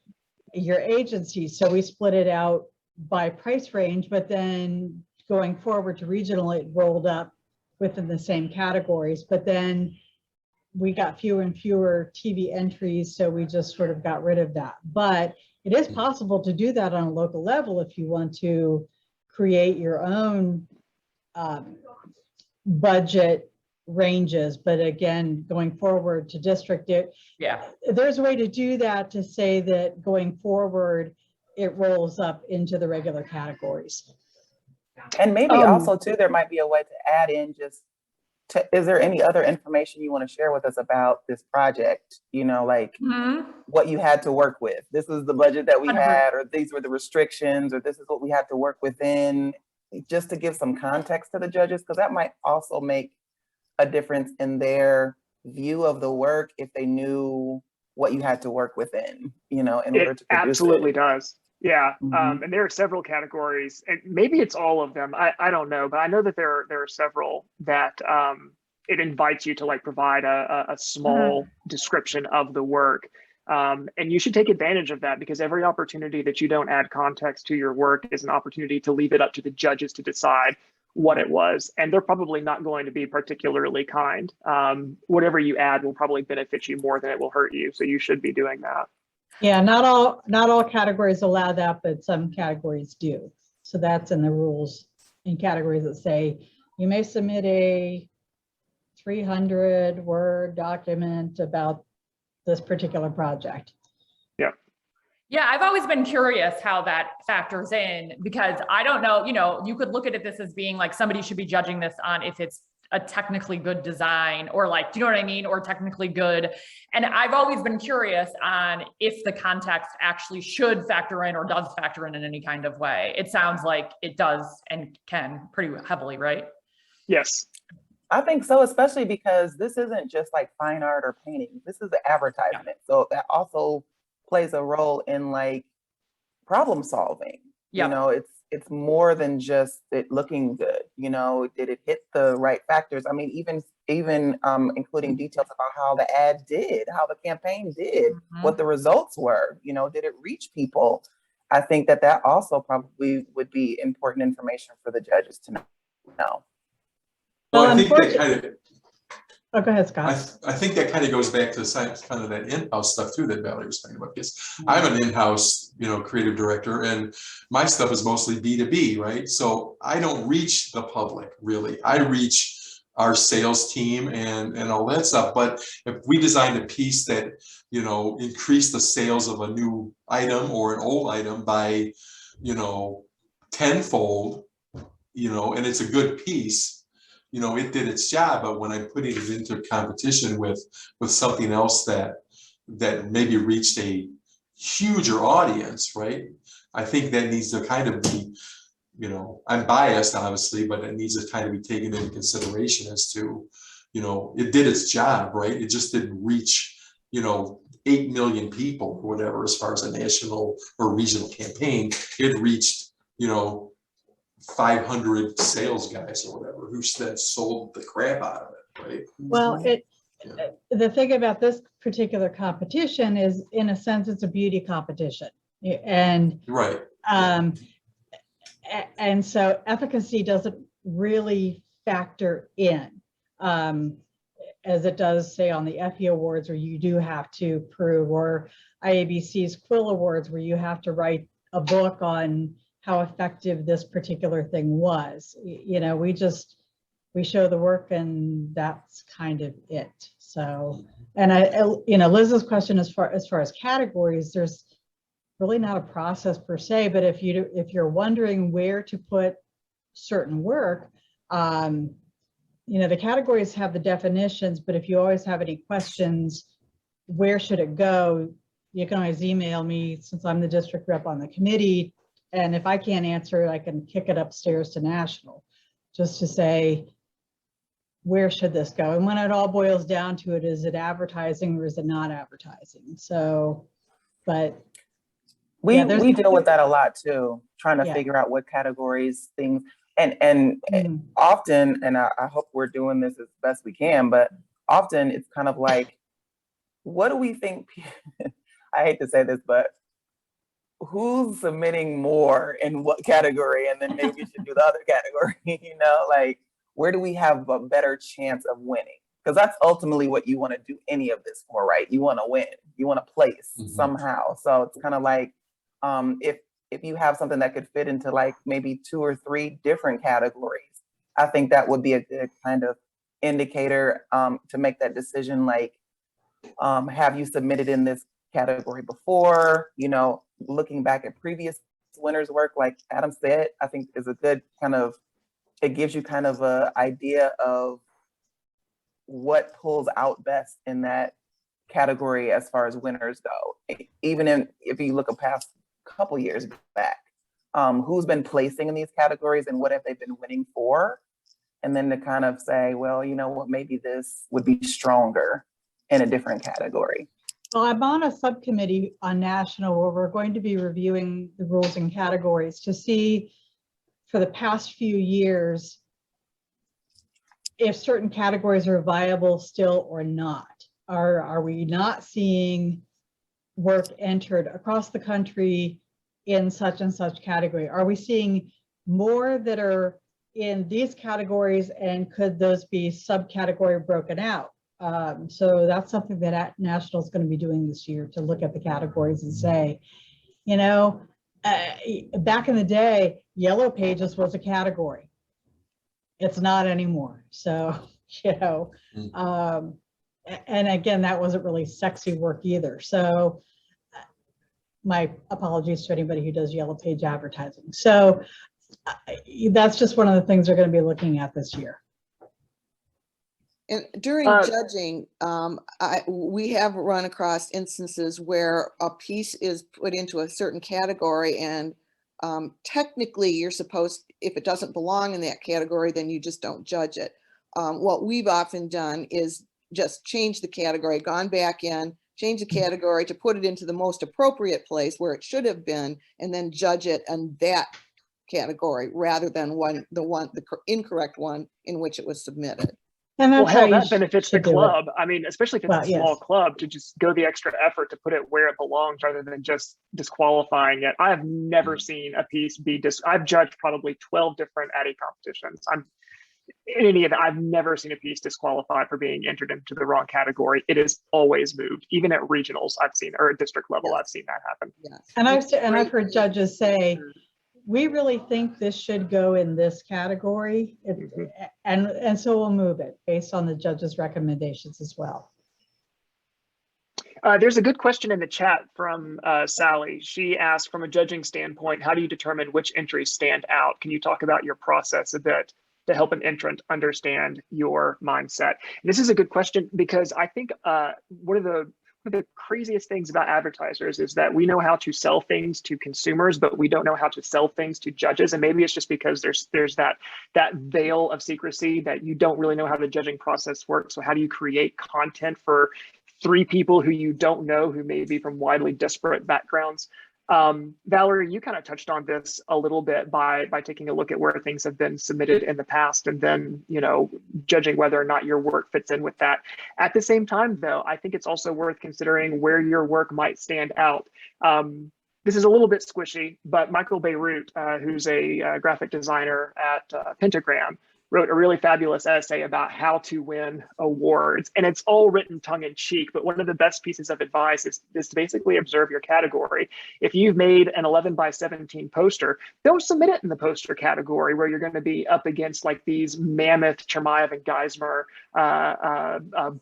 your agency. So we split it out by price range, but then going forward to regional, it rolled up within the same categories. But then we got fewer and fewer TV entries, so we just sort of got rid of that. But it is possible to do that on a local level if you want to create your own budget ranges. But again, going forward to district, there's a way to do that to say that going forward, it rolls up into the regular categories. And maybe also too, there might be a way to add in is there any other information you want to share with us about this project? Like what you had to work with. This is the budget that we had, or these were the restrictions, or this is what we had to work within. just to give some context to the judges, because that might also make a difference in their view of the work if they knew what you had to work within, in order to produce absolutely it. does. Yeah. Mhm. And there are several categories, and maybe it's all of them. I don't know, but I know that there are several that it invites you to like provide a small description of the work. And you should take advantage of that, because every opportunity that you don't add context to your work is an opportunity to leave it up to the judges to decide what it was. And they're probably not going to be particularly kind. Whatever you add will probably benefit you more than it will hurt you. So you should be doing that. Yeah, not all categories allow that, but some categories do. So that's in the rules in categories that say you may submit a 300-word document about this particular project. Yeah, I've always been curious how that factors in, because I don't know, you could look at this as being like somebody should be judging this on if it's a technically good design, or like, do you know what I mean? Or technically good. And I've always been curious on if the context actually should factor in or does factor in any kind of way. It sounds like it does and can pretty heavily, right? Yes. I think so, especially because this isn't just like fine art or painting. This is the advertisement. Yeah. So that also plays a role in like problem solving. Yeah. It's more than just it looking good. Did it hit the right factors? I mean, even including details about how the ad did, how the campaign did, what the results were. Did it reach people? I think that also probably would be important information for the judges to know. Well, Well, I think that unfortunately, oh, go ahead, Scott. I think that kind of goes back to kind of that in-house stuff too that Valerie was talking about, because I'm an in-house, creative director, and my stuff is mostly B2B, right? So I don't reach the public really. I reach our sales team and all that stuff. But if we designed a piece that, increased the sales of a new item or an old item by, tenfold, and it's a good piece, it did its job. But when I'm putting it into competition with something else that maybe reached a huger audience, right? I think that needs to kind of be, I'm biased obviously, but it needs to kind of be taken into consideration as to, it did its job, right? It just didn't reach, 8 million people or whatever, as far as a national or regional campaign. It reached, 500 sales guys or whatever who then sold the crap out of it, right? Well, the thing about this particular competition is, in a sense, it's a beauty competition, and Right. And so efficacy doesn't really factor in, as it does say on the Effie Awards, where you do have to prove, or IABC's Quill Awards, where you have to write a book on how effective this particular thing was. We show the work, and that's kind of it. So, and Liz's question, as far as categories, there's really not a process per se, but if you're wondering where to put certain work, the categories have the definitions, but if you always have any questions, where should it go? You can always email me, since I'm the district rep on the committee. And if I can't answer it, I can kick it upstairs to national, just to say, where should this go? And when it all boils down to it, is it advertising or is it not advertising? So, but we deal with that a lot too, trying to figure out what categories things, and often, and I hope we're doing this as best we can, but often it's kind of like, what do we think? I hate to say this, but who's submitting more in what category, and then maybe you should do the other category, like, where do we have a better chance of winning? Because that's ultimately what you want to do any of this for, right? You want to win, you want to place somehow. So it's kind of like, if you have something that could fit into like maybe 2 or 3 different categories, I think that would be a good kind of indicator to make that decision. Like, have you submitted in this category before? Looking back at previous winners' work, like Adam said, I think is a good kind of, it gives you kind of a idea of what pulls out best in that category as far as winners go. Even if you look a past couple years back, who's been placing in these categories and what have they been winning for? And then to kind of say, well, you know what, maybe this would be stronger in a different category. Well, I'm on a subcommittee on national where we're going to be reviewing the rules and categories to see for the past few years if certain categories are viable still or not. Are we not seeing work entered across the country in such and such category? Are we seeing more that are in these categories, and could those be subcategory broken out? So that's something that National is going to be doing this year, to look at the categories and say, you know, back in the day, Yellow Pages was a category. It's not anymore. So, you know, and again, that wasn't really sexy work either. So my apologies to anybody who does Yellow Page advertising. So that's just one of the things they're going to be looking at this year. And during judging, we have run across instances where a piece is put into a certain category, and technically you're supposed, if it doesn't belong in that category, then you just don't judge it. What we've often done is just change the category, gone back in, change the category to put it into the most appropriate place where it should have been, and then judge it in that category rather than the incorrect one in which it was submitted. And Well, that's hell, how you that benefits the should do it. club. I mean, especially if it's Well, a small yes. club, to just go the extra effort to put it where it belongs rather than just disqualifying it. I have never seen a piece be I've judged probably 12 different Addy competitions. In any of that, I've never seen a piece disqualified for being entered into the wrong category. It is always moved, even at regionals. I've seen, or at district level, Yes. I've seen that happen. Yes. And I've heard judges say, we really think this should go in this category, and so we'll move it based on the judge's recommendations as well. There's a good question in the chat from Sally. She asked, from a judging standpoint, how do you determine which entries stand out? Can you talk about your process a bit to help an entrant understand your mindset? And this is a good question, because I think one of the craziest things about advertisers is that we know how to sell things to consumers, but we don't know how to sell things to judges. And maybe it's just because there's that veil of secrecy that you don't really know how the judging process works. So how do you create content for 3 people who you don't know, who may be from widely disparate backgrounds? Valerie, you kind of touched on this a little bit by taking a look at where things have been submitted in the past, and then, you know, judging whether or not your work fits in with that. At the same time, though, I think it's also worth considering where your work might stand out. This is a little bit squishy, but Michael Beirut, who's a graphic designer at Pentagram, wrote a really fabulous essay about how to win awards. And it's all written tongue in cheek, but one of the best pieces of advice is to basically observe your category. If you've made an 11:17 poster, don't submit it in the poster category where you're going to be up against like these mammoth Chermayeff and Geismar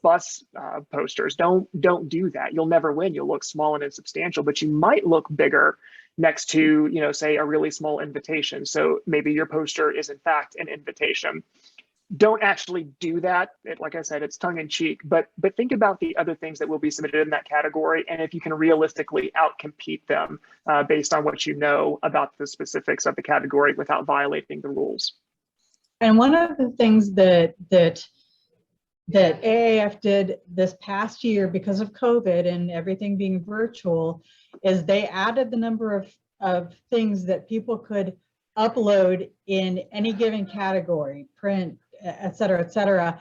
bus posters. Don't do that. You'll never win. You'll look small and insubstantial, but you might look bigger next to, you know, say a really small invitation. So maybe your poster is in fact an invitation. Don't actually do that. Like I said, it's tongue in cheek, but think about the other things that will be submitted in that category, and if you can realistically outcompete them based on what you know about the specifics of the category without violating the rules. And one of the things that AAF did this past year, because of COVID and everything being virtual, is they added the number of things that people could upload in any given category, print, et cetera,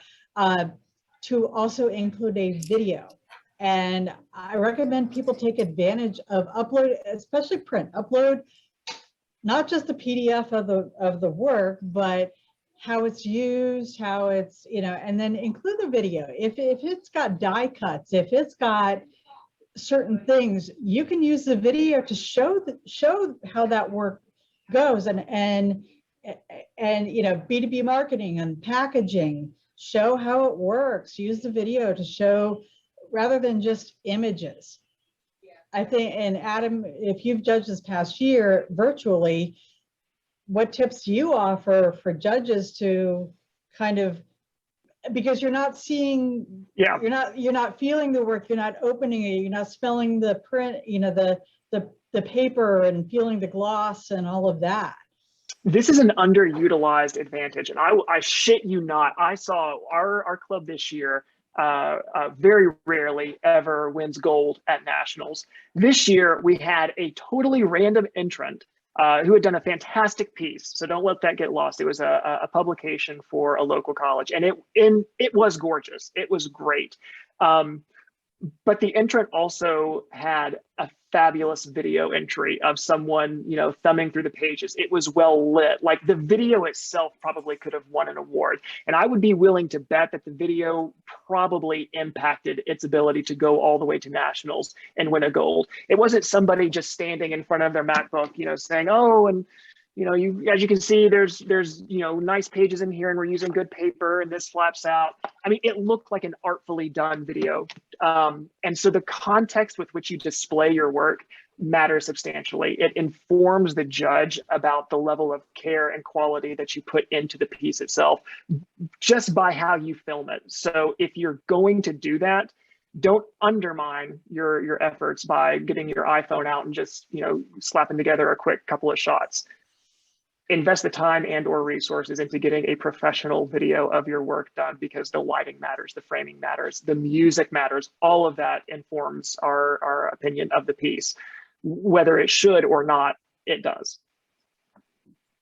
to also include a video. And I recommend people take advantage of upload, especially print, upload not just the PDF of the work, but how it's used, how it's, you know, and then include the video. If it's got die cuts, if it's got certain things, you can use the video to show how that work goes, and you know, B2B marketing and packaging, show how it works. Use the video to show rather than just images. I think, and Adam, if you've judged this past year virtually, what tips do you offer for judges to kind of, because you're not seeing, you're not feeling the work, you're not opening it, you're not smelling the print, you know, the the paper and feeling the gloss and all of that. This is an underutilized advantage, and I shit you not. I saw our club this year very rarely ever wins gold at nationals. This year we had a totally random entrant who had done a fantastic piece. So don't let that get lost. It was a publication for a local college, and it was gorgeous. It was great. But the entrant also had a fabulous video entry of someone, you know, thumbing through the pages. It was well lit. Like the video itself probably could have won an award. And I would be willing to bet that the video probably impacted its ability to go all the way to nationals and win a gold. It wasn't somebody just standing in front of their MacBook, you know, saying, oh, and you know, as you can see, there's you know, nice pages in here, and we're using good paper, and this flaps out. I mean, it looked like an artfully done video, and so the context with which you display your work matters substantially. It informs the judge about the level of care and quality that you put into the piece itself, just by how you film it. So if you're going to do that, don't undermine your efforts by getting your iPhone out and just, you know, slapping together a quick couple of shots. Invest the time and or resources into getting a professional video of your work done, because the lighting matters, the framing matters, the music matters. All of that informs our opinion of the piece. Whether it should or not, it does.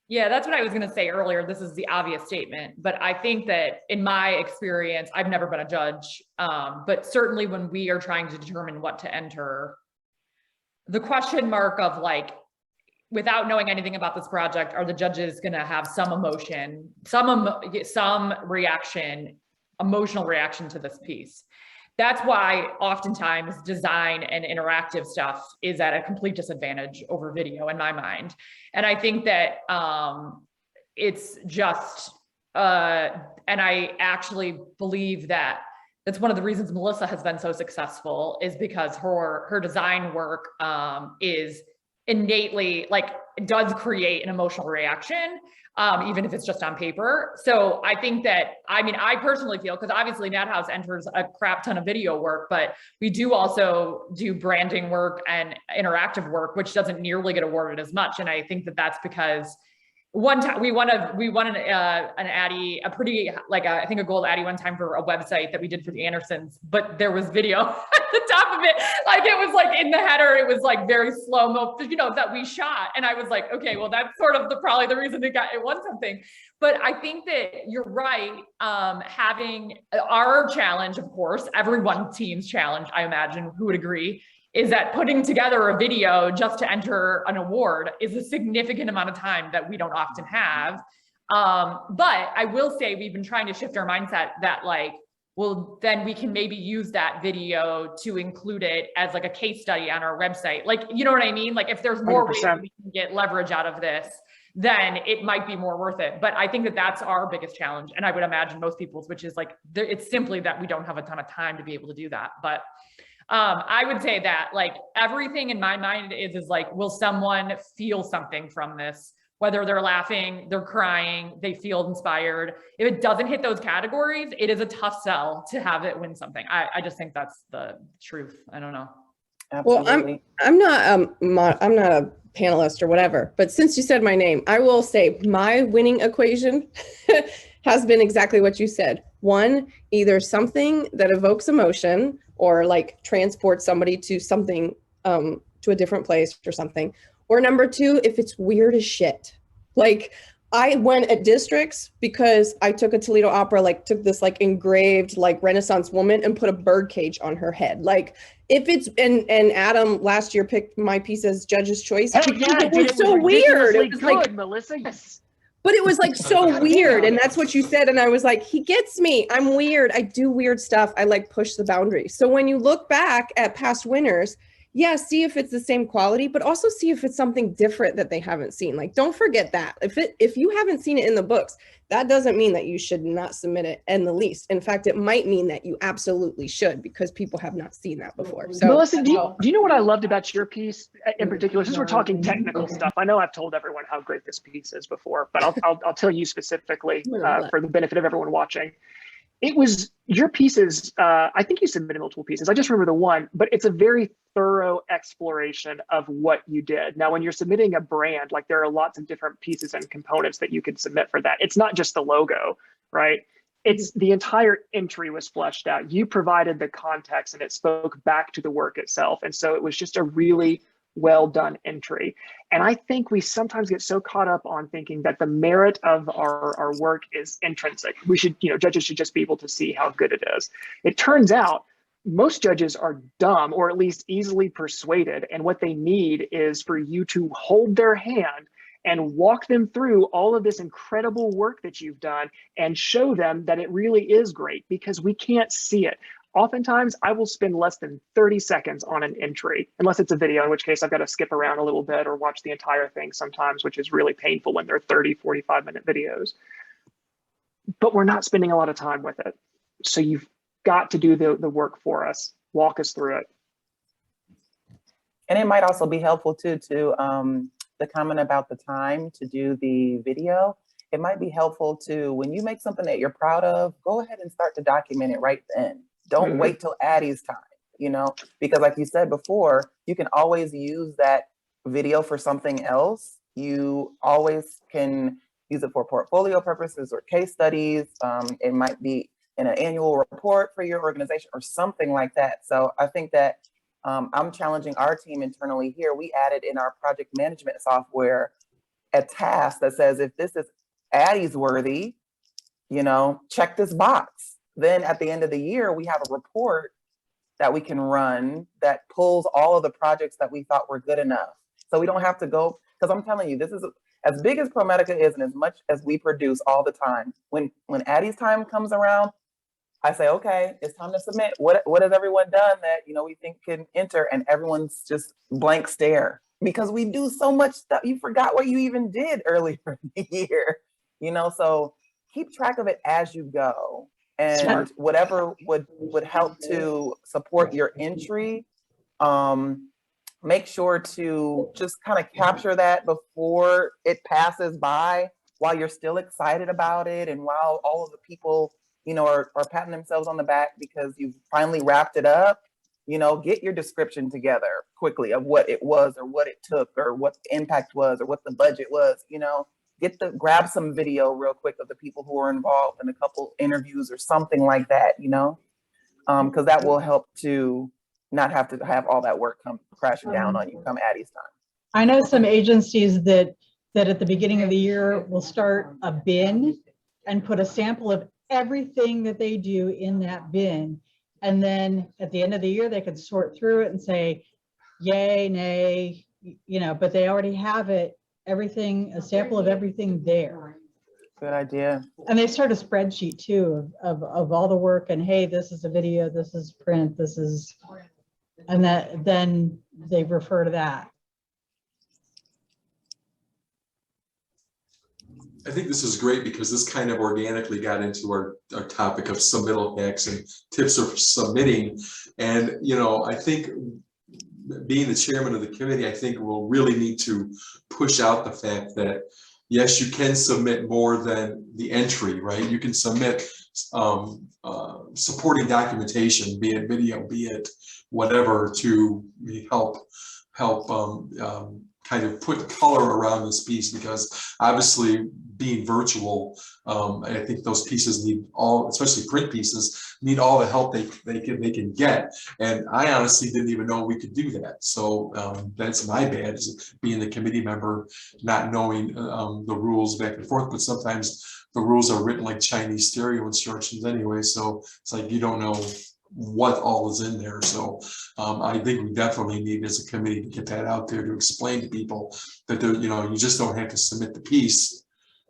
Yeah, that's what I was going to say earlier. This is the obvious statement, but I think that in my experience, I've never been a judge, but certainly when we are trying to determine what to enter, the question mark of like, without knowing anything about this project, are the judges going to have some emotion, some reaction, emotional reaction to this piece? That's why oftentimes design and interactive stuff is at a complete disadvantage over video in my mind. And I think that it's just, and I actually believe that that's one of the reasons Melissa has been so successful, is because her design work is innately, like, it does create an emotional reaction, even if it's just on paper. So I think that, I mean, I personally feel, because obviously NatHouse enters a crap ton of video work, but we do also do branding work and interactive work, which doesn't nearly get awarded as much. And I think that that's because one time we won an Addy, a pretty, like I think a gold Addy one time for a website that we did for the Andersons, but there was video at the top of it. Like it was like in the header, it was like very slow-mo, you know, that we shot. And I was like, okay, well, that's sort of probably the reason it won something. But I think that you're right. Having our challenge, of course, everyone team's challenge, I imagine, who would agree, is that putting together a video just to enter an award is a significant amount of time that we don't often have. But I will say we've been trying to shift our mindset that, like, well, then we can maybe use that video to include it as like a case study on our website. Like, you know what I mean? Like if there's more 100%. Ways that we can get leverage out of this, then it might be more worth it. But I think that that's our biggest challenge. And I would imagine most people's, which is like, it's simply that we don't have a ton of time to be able to do that. But I would say that, like, everything in my mind is like, will someone feel something from this? Whether they're laughing, they're crying, they feel inspired. If it doesn't hit those categories, it is a tough sell to have it win something. I just think that's the truth. I don't know. Absolutely. Well, I'm not a panelist or whatever, but since you said my name, I will say my winning equation has been exactly what you said. One, either something that evokes emotion or like transports somebody to something, to a different place or something. Or number two, if it's weird as shit. Like I went at districts because I took a Toledo opera, like took this like engraved like Renaissance woman and put a bird cage on her head. Like if it's, and Adam last year picked my piece as judge's choice. Hell yeah, it was so weird. It was good, like, Melissa, yes. But it was like so weird. And that's what you said. And I was like, he gets me. I'm weird. I do weird stuff. I like push the boundaries. So when you look back at past winners, yeah, see if it's the same quality, but also see if it's something different that they haven't seen. Like, don't forget that. If you haven't seen it in the books, that doesn't mean that you should not submit it in the least. In fact, it might mean that you absolutely should, because people have not seen that before. So, Melissa, do you know what I loved about your piece in particular? Since we're talking technical stuff, I know I've told everyone how great this piece is before, but I'll tell you specifically for the benefit of everyone watching. It was your pieces. I think you submitted multiple pieces. I just remember the one, but it's a very thorough exploration of what you did. Now, when you're submitting a brand, like there are lots of different pieces and components that you could submit for that. It's not just the logo, right? It's the entire entry was fleshed out. You provided the context and it spoke back to the work itself. And so it was just a really well done entry. And I think we sometimes get so caught up on thinking that the merit of our work is intrinsic. We should, judges should just be able to see how good it is. It turns out most judges are dumb or at least easily persuaded. And what they need is for you to hold their hand and walk them through all of this incredible work that you've done and show them that it really is great, because we can't see it. Oftentimes, I will spend less than 30 seconds on an entry, unless it's a video, in which case I've got to skip around a little bit or watch the entire thing sometimes, which is really painful when they're 30, 45-minute videos. But we're not spending a lot of time with it. So you've got to do the work for us. Walk us through it. And it might also be helpful too, to the comment about the time to do the video. It might be helpful to, when you make something that you're proud of, go ahead and start to document it right then. Don't wait till Addie's time, because like you said before, you can always use that video for something else. You always can use it for portfolio purposes or case studies. It might be in an annual report for your organization or something like that. So I think that I'm challenging our team internally here. We added in our project management software a task that says, if this is Addie's worthy, check this box. Then at the end of the year, we have a report that we can run that pulls all of the projects that we thought were good enough. So we don't have to go, because I'm telling you, this is as big as ProMedica is and as much as we produce all the time. When Addie's time comes around, I say, okay, it's time to submit. What has everyone done that, we think can enter? And everyone's just blank stare, because we do so much stuff. You forgot what you even did earlier in the year, so keep track of it as you go. And Smart. Whatever would help to support your entry, make sure to just kind of capture that before it passes by, while you're still excited about it, and while all of the people, are patting themselves on the back because you've finally wrapped it up. Get your description together quickly of what it was or what it took or what the impact was or what the budget was. Grab some video real quick of the people who are involved in a couple interviews or something like that, because that will help to not have to have all that work come crashing down on you come Addie's time. I know some agencies that at the beginning of the year will start a bin and put a sample of everything that they do in that bin. And then at the end of the year, they could sort through it and say, yay, nay, but they already have it. A sample of everything there. Good idea. And they start a spreadsheet too of all the work, and hey, this is a video, this is print, this is, and then they refer to that. I think this is great because this kind of organically got into our topic of submittal hacks and tips for submitting. And, I think being the chairman of the committee, I think we'll really need to push out the fact that, yes, you can submit more than the entry, right? You can submit supporting documentation, be it video, be it whatever, to help kind of put color around this piece, because obviously being virtual, I think those pieces need all, especially print pieces, need all the help they can get. And I honestly didn't even know we could do that. So that's my bad, is being the committee member, not knowing the rules back and forth. But sometimes the rules are written like Chinese stereo instructions anyway. So it's like you don't know what all is in there. So I think we definitely need, as a committee, to get that out there to explain to people that you just don't have to submit the piece.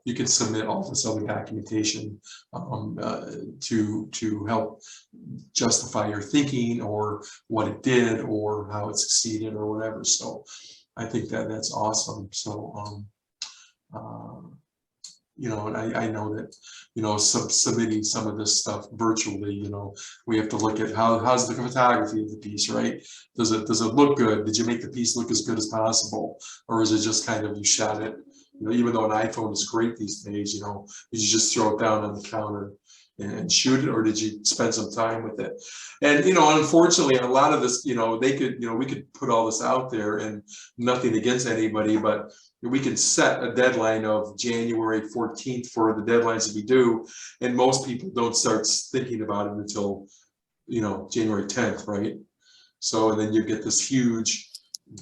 You can submit all this other documentation to help justify your thinking or what it did or how it succeeded or whatever. So I think that's awesome. So and I know that, submitting some of this stuff virtually, we have to look at how's the photography of the piece, right? Does it look good? Did you make the piece look as good as possible? Or is it just kind of, you shot it, even though an iPhone is great these days, you just throw it down on the counter, and shoot it, or did you spend some time with it? And, you know, unfortunately, a lot of this, you know, they could, you know, we could put all this out there, and nothing against anybody, but we can set a deadline of January 14th for the deadlines to be due. And most people don't start thinking about it until, you know, January 10th, right? So, and then you get this huge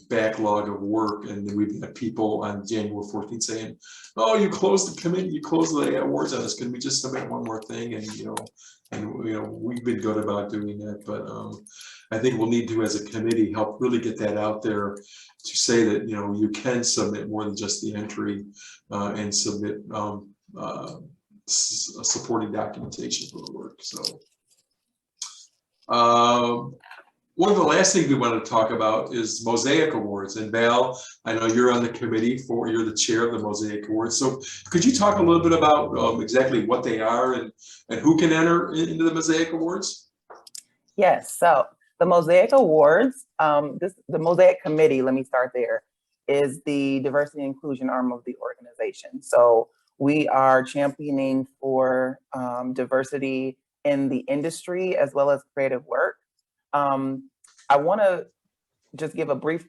backlog of work, and then we've got people on January 14th saying, oh, you closed the committee, you closed the awards on us, can we just submit one more thing? And you know, we've been good about doing that, but I think we'll need to, as a committee, help really get that out there to say that, you know, you can submit more than just the entry, and submit supporting documentation for the work. So one of the last things we want to talk about is Mosaic Awards. And Val, I know you're on the committee you're the chair of the Mosaic Awards. So could you talk a little bit about exactly what they are and who can enter into the Mosaic Awards? Yes, so the Mosaic Awards, the Mosaic Committee, let me start there, is the diversity and inclusion arm of the organization. So we are championing for diversity in the industry as well as creative work. I want to just give a brief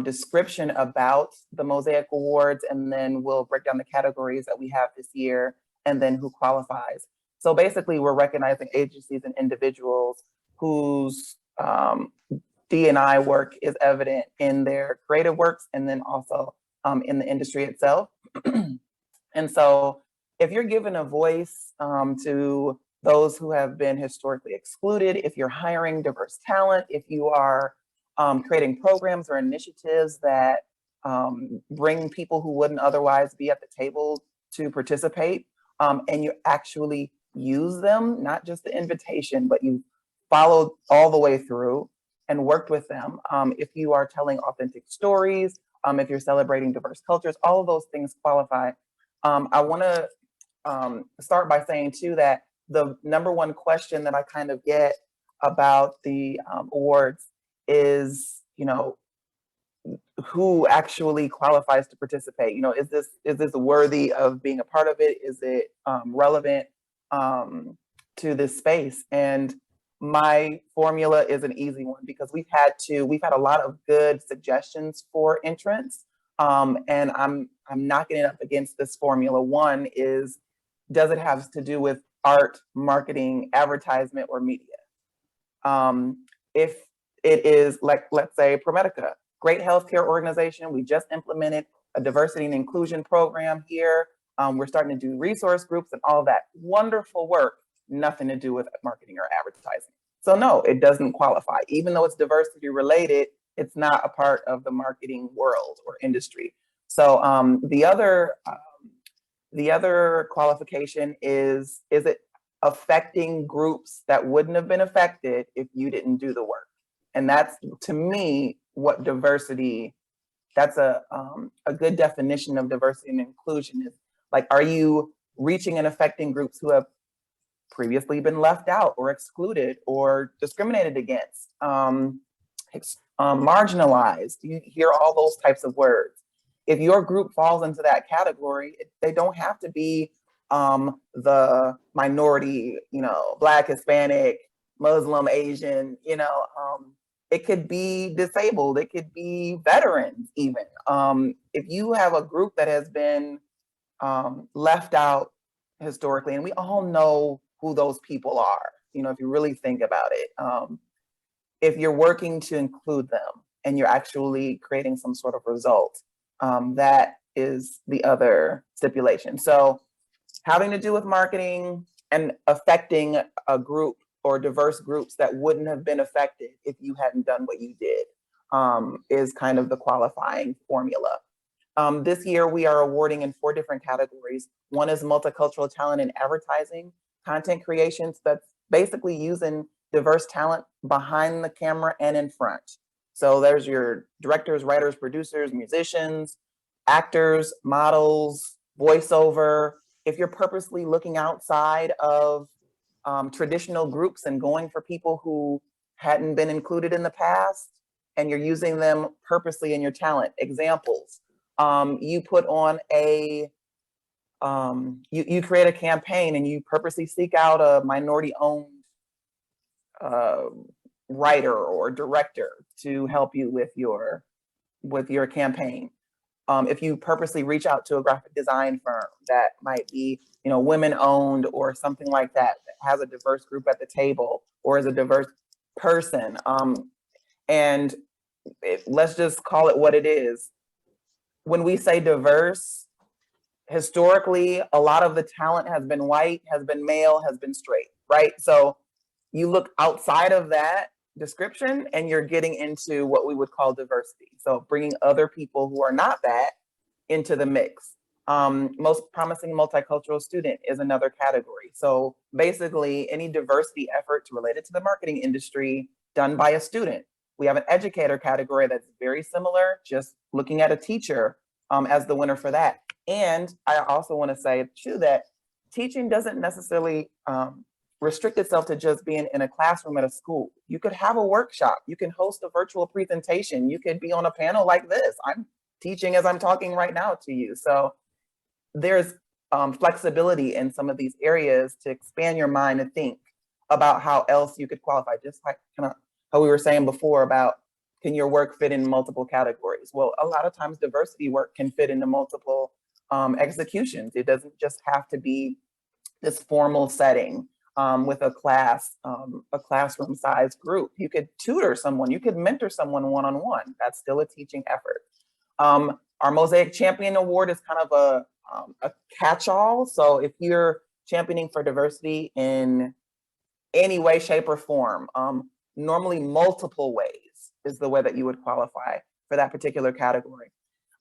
description about the Mosaic Awards, and then we'll break down the categories that we have this year and then who qualifies. So basically, we're recognizing agencies and individuals whose D&I work is evident in their creative works and then also in the industry itself. And so if you're given a voice to those who have been historically excluded, if you're hiring diverse talent, if you are creating programs or initiatives that bring people who wouldn't otherwise be at the table to participate, and you actually use them, not just the invitation, but you followed all the way through and worked with them. If you are telling authentic stories, if you're celebrating diverse cultures, all of those things qualify. I want to start by saying too that the number one question that I kind of get about the awards is, you know, who actually qualifies to participate? You know, is this worthy of being a part of it? Is it relevant to this space? And my formula is an easy one because we've had a lot of good suggestions for entrants, and I'm knocking it up against this formula. One is, does it have to do with art, marketing, advertisement, or media? If it is, like, let's say ProMedica, great healthcare organization. We just implemented a diversity and inclusion program here. We're starting to do resource groups and all that wonderful work, nothing to do with marketing or advertising. So no, it doesn't qualify. Even though it's diversity related, it's not a part of the marketing world or industry. So the other qualification is it affecting groups that wouldn't have been affected if you didn't do the work? And that's, to me, what diversity, that's a good definition of diversity and inclusion is. Like, are you reaching and affecting groups who have previously been left out or excluded or discriminated against, marginalized? You hear all those types of words. If your group falls into that category, they don't have to be the minority, you know, Black, Hispanic, Muslim, Asian, you know, it could be disabled, it could be veterans even. If you have a group that has been left out historically, and we all know who those people are, you know, if you really think about it, if you're working to include them and you're actually creating some sort of result, that is the other stipulation. So having to do with marketing and affecting a group or diverse groups that wouldn't have been affected if you hadn't done what you did, is kind of the qualifying formula. This year, we are awarding in 4 different categories. One is multicultural talent in advertising, content creations that's basically using diverse talent behind the camera and in front. So there's your directors, writers, producers, musicians, actors, models, voiceover. If you're purposely looking outside of traditional groups and going for people who hadn't been included in the past, and you're using them purposely in your talent. Examples, you put on a you create a campaign and you purposely seek out a minority-owned writer or director to help you with your campaign. If you purposely reach out to a graphic design firm that might be, women-owned or something like that, that has a diverse group at the table or is a diverse person, and let's just call it what it is. When we say diverse, historically, a lot of the talent has been white, has been male, has been straight, right? So you look outside of that description and you're getting into what we would call diversity. So bringing other people who are not that into the mix. Most promising multicultural student is another category. So basically any diversity efforts related to the marketing industry done by a student. We have an educator category that's very similar, just looking at a teacher as the winner for that. And I also want to say too that teaching doesn't necessarily restrict itself to just being in a classroom at a school. You could have a workshop, you can host a virtual presentation, you could be on a panel like this. I'm teaching as I'm talking right now to you. So there's flexibility in some of these areas to expand your mind and think about how else you could qualify, just like kind of how we were saying before about, can your work fit in multiple categories? Well, a lot of times diversity work can fit into multiple executions. It doesn't just have to be this formal setting with a classroom sized group. You could tutor someone, you could mentor someone one-on-one. That's still a teaching effort. Our Mosaic Champion Award is kind of a catch-all. So if you're championing for diversity in any way, shape, or form, normally multiple ways is the way that you would qualify for that particular category.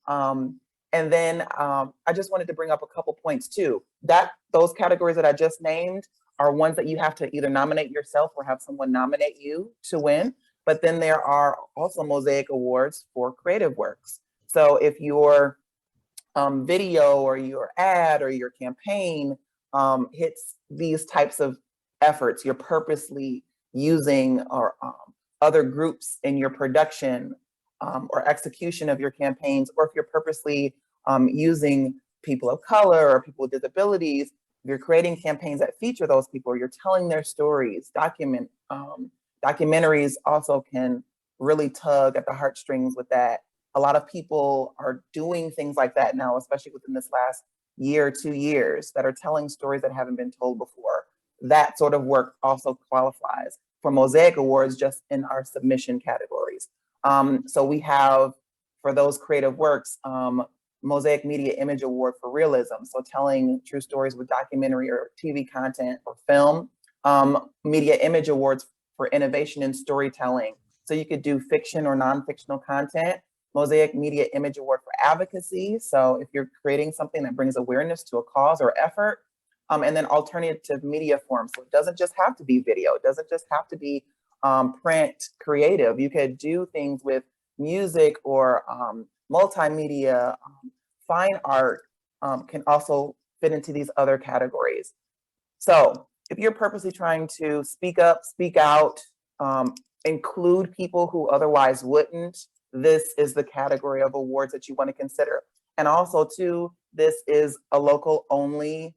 And then I just wanted to bring up a couple points too. Those categories that I just named are ones that you have to either nominate yourself or have someone nominate you to win. But then there are also Mosaic Awards for creative works. So if your video or your ad or your campaign hits these types of efforts, you're purposely using or other groups in your production or execution of your campaigns, or if you're purposely using people of color or people with disabilities, you're creating campaigns that feature those people, or you're telling their stories. Documentaries also can really tug at the heartstrings with that. A lot of people are doing things like that now, especially within this last year, 2 years, that are telling stories that haven't been told before. That sort of work also qualifies for Mosaic Awards just in our submission categories. So we have, for those creative works, Mosaic Media Image Award for realism. So telling true stories with documentary or TV content or film. Media Image Awards for innovation in storytelling. So you could do fiction or non-fictional content. Mosaic Media Image Award for advocacy. So if you're creating something that brings awareness to a cause or effort. And then alternative media forms. So it doesn't just have to be video. It doesn't just have to be print creative. You could do things with music or multimedia. Fine art can also fit into these other categories. So if you're purposely trying to speak up, speak out, include people who otherwise wouldn't, this is the category of awards that you want to consider. And also too, this is a local only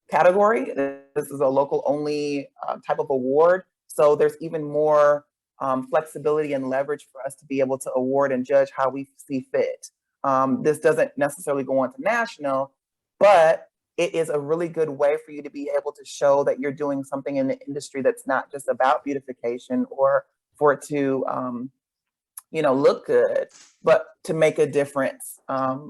category. This is a local only type of award. So there's even more flexibility and leverage for us to be able to award and judge how we see fit. This doesn't necessarily go on to national, but it is a really good way for you to be able to show that you're doing something in the industry that's not just about beautification or for it to look good, but to make a difference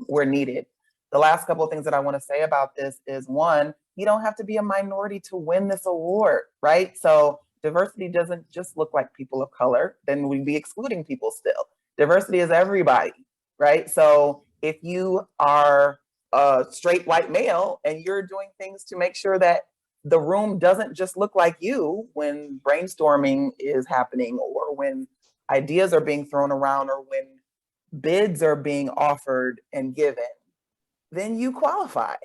where needed. The last couple of things that I want to say about this is, one, you don't have to be a minority to win this award, right? So diversity doesn't just look like people of color, then we'd be excluding people still. Diversity is everybody, right? So if you are a straight white male and you're doing things to make sure that the room doesn't just look like you when brainstorming is happening, or when ideas are being thrown around, or when bids are being offered and given, then you qualify.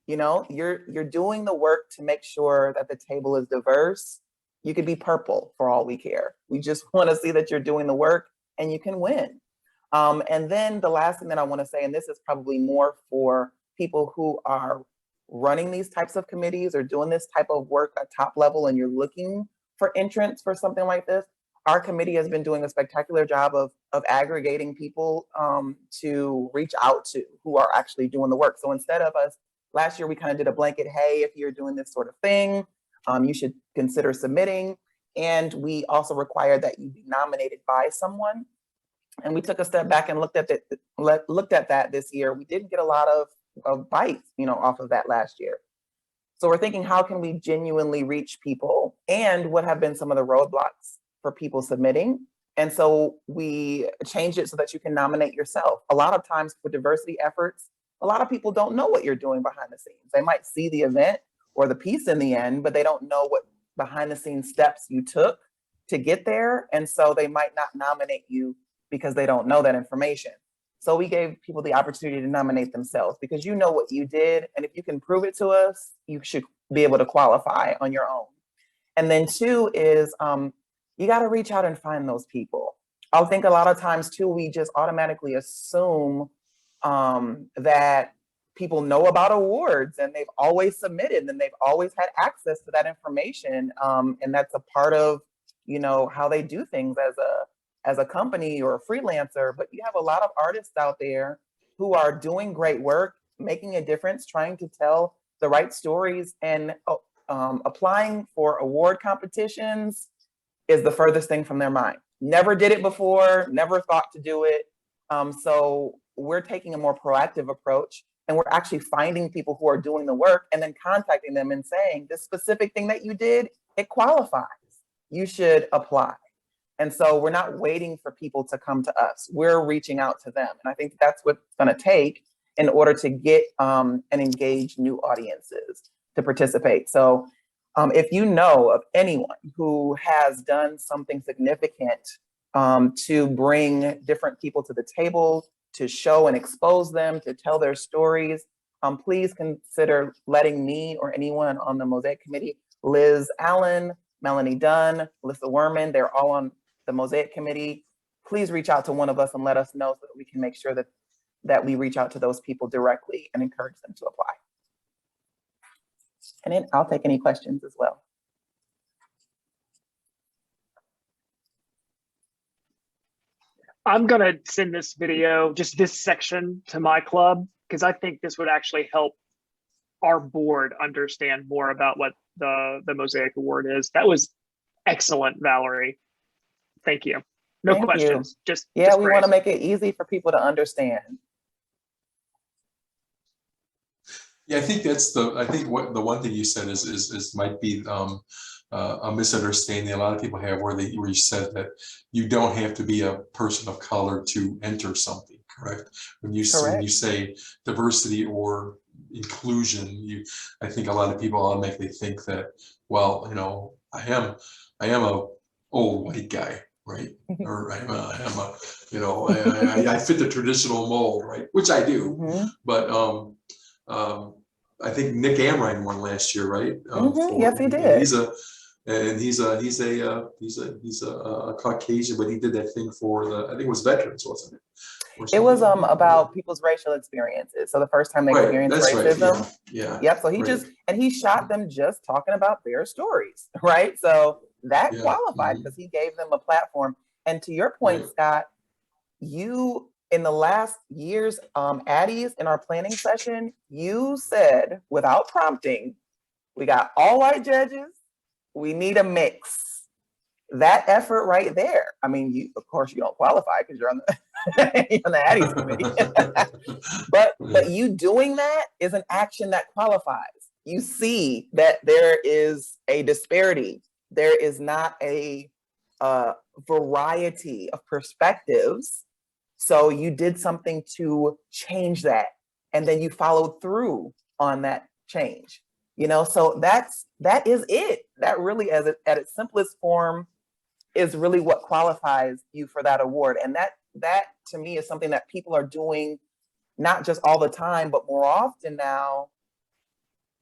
You're doing the work to make sure that the table is diverse. You could be purple for all we care. We just want to see that you're doing the work and you can win. And then the last thing that I want to say, and this is probably more for people who are running these types of committees or doing this type of work at top level and you're looking for entrance for something like this, our committee has been doing a spectacular job of aggregating people to reach out to who are actually doing the work. So instead of us, last year we kind of did a blanket, hey, if you're doing this sort of thing, you should consider submitting. And we also required that you be nominated by someone. And we took a step back and looked at that this year. We didn't get a lot of bites, off of that last year. So we're thinking, how can we genuinely reach people, and what have been some of the roadblocks for people submitting? And so we changed it so that you can nominate yourself. A lot of times for diversity efforts, a lot of people don't know what you're doing behind the scenes. They might see the event or the piece in the end, but they don't know what behind the scenes steps you took to get there. And so they might not nominate you because they don't know that information. So we gave people the opportunity to nominate themselves because you know what you did. And if you can prove it to us, you should be able to qualify on your own. And then 2 is you got to reach out and find those people. I think a lot of times too, we just automatically assume that people know about awards and they've always submitted and they've always had access to that information. And that's a part of, how they do things as a company or a freelancer. But you have a lot of artists out there who are doing great work, making a difference, trying to tell the right stories, and applying for award competitions is the furthest thing from their mind. Never did it before, never thought to do it. So we're taking a more proactive approach, and we're actually finding people who are doing the work and then contacting them and saying, this specific thing that you did, it qualifies. You should apply. And so we're not waiting for people to come to us. We're reaching out to them. And I think that's what's going to take in order to get and engage new audiences to participate. So if you know of anyone who has done something significant to bring different people to the table, to show and expose them, to tell their stories, please consider letting me or anyone on the Mosaic Committee, Liz Allen, Melanie Dunn, Alyssa Werman, they're all on the Mosaic Committee. Please reach out to one of us and let us know so that we can make sure that we reach out to those people directly and encourage them to apply. And then I'll take any questions as well. I'm gonna send this video, just this section, to my club, because I think this would actually help our board understand more about what the Mosaic Award is. That was excellent, Valerie. Thank you. No Thank questions. you. Just we want praise. to make it easy for people to understand. Yeah, I think what the one thing you said is might be a misunderstanding a lot of people have where you said that you don't have to be a person of color to enter something, correct? When you say diversity or inclusion, I think a lot of people automatically think that, well, I am a old white guy, right? Or I fit the traditional mold, right? Which I do, Mm-hmm. but I think Nick Amrine won last year, right? Yes, he did. He's a Caucasian, but he did that thing for I think it was veterans, wasn't it? It was about people's racial experiences. So the first time they experienced racism. Right. Yeah. Yep. So he shot them just talking about their stories, right? So that qualified because he gave them a platform. And to your point, Scott, you in the last year's Addies in our planning session, you said without prompting, we got all white judges. We need a mix. That effort right there. I mean, of course you don't qualify because you're on the Addies committee. but you doing that is an action that qualifies. You see that there is a disparity. There is not a variety of perspectives. So you did something to change that, and then you followed through on that change. So that is it. That really, at its simplest form, is really what qualifies you for that award. And that to me is something that people are doing not just all the time, but more often now,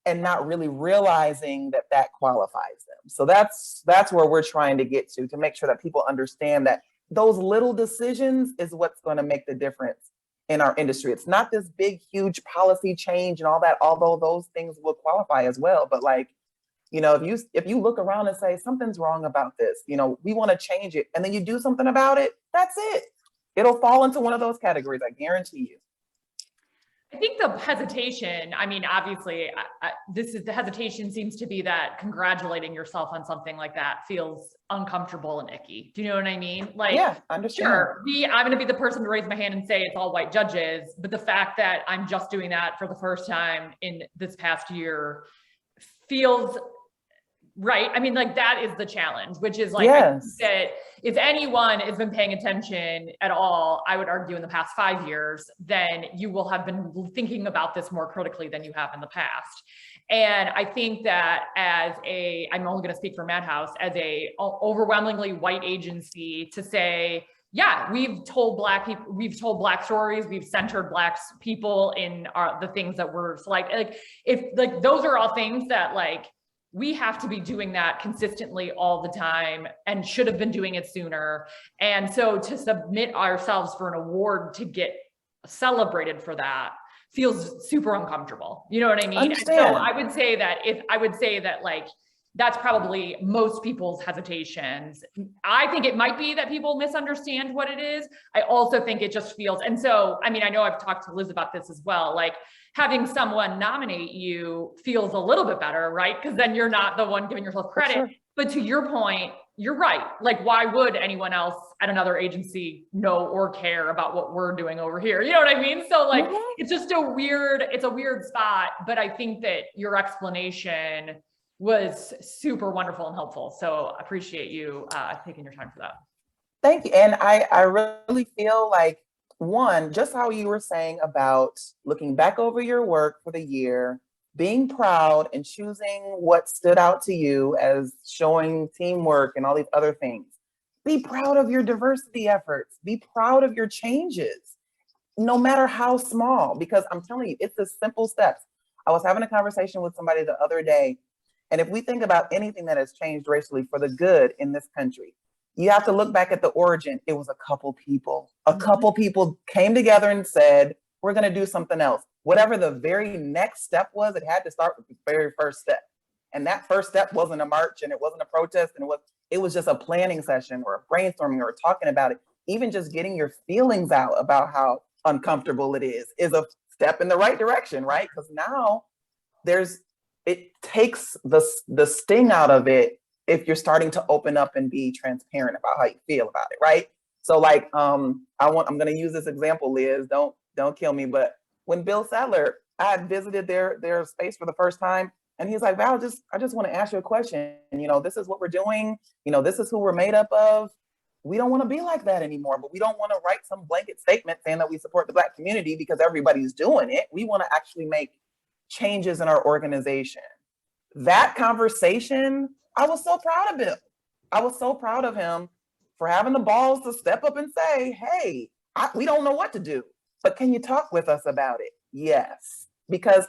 and not really realizing that qualifies them. So that's where we're trying to get to make sure that people understand that those little decisions is what's going to make the difference in our industry. It's not this big, huge policy change and all that, although those things will qualify as well. But like, you know, if you look around and say something's wrong about this, you know, we want to change it, and then you do something about it, that's it. It'll fall into one of those categories, I guarantee you. I think the hesitation, I mean, obviously, the hesitation seems to be that congratulating yourself on something like that feels uncomfortable and icky. Do you know what I mean? Like, Yeah, I understand. sure, I'm going to be the person to raise my hand and say it's all white judges, but the fact that I'm just doing that for the first time in this past year feels right. I mean, like, that is the challenge, which is like, I think that if anyone has been paying attention at all, I would argue in the past 5 years, then you will have been thinking about this more critically than you have in the past. And I think that I'm only going to speak for Madhouse, as a overwhelmingly white agency, to say, yeah, we've told Black people, we've told Black stories, we've centered Black people in the things that we're like, if like, those are all things that like, we have to be doing that consistently all the time and should have been doing it sooner. And so to submit ourselves for an award to get celebrated for that feels super uncomfortable. You know what I mean? Understand. And so I would say that like, that's probably most people's hesitations. I think it might be that people misunderstand what it is. I also think it just feels, and so, I mean, I know I've talked to Liz about this as well, like having someone nominate you feels a little bit better, right? Because then you're not the one giving yourself credit. Sure. But to your point, you're right. Like, why would anyone else at another agency know or care about what we're doing over here? You know what I mean? So like, it's just it's a weird spot, but I think that your explanation was super wonderful and helpful. So I appreciate you taking your time for that. Thank you. And I really feel like, one, just how you were saying about looking back over your work for the year, being proud and choosing what stood out to you as showing teamwork and all these other things. Be proud of your diversity efforts. Be proud of your changes, no matter how small, because I'm telling you, it's the simple steps. I was having a conversation with somebody the other day, and if we think about anything that has changed racially for the good in this country, you have to look back at the origin. It was a couple people. A couple people came together and said, we're going to do something else. Whatever the very next step was, it had to start with the very first step. And that first step wasn't a march, and it wasn't a protest, and it was just a planning session or a brainstorming or talking about it. Even just getting your feelings out about how uncomfortable it is a step in the right direction, right? Because now it takes the sting out of it if you're starting to open up and be transparent about how you feel about it, right? So like, I'm going to use this example, Liz, don't kill me, but when Bill Sadler, I had visited their space for the first time, and he's like, Val, I just want to ask you a question. You know, this is what we're doing. You know, this is who we're made up of. We don't want to be like that anymore, but we don't want to write some blanket statement saying that we support the Black community because everybody's doing it. We want to actually make changes in our organization. That conversation, I was so proud of Bill. I was so proud of him for having the balls to step up and say, hey, we don't know what to do, but can you talk with us about it? Yes, because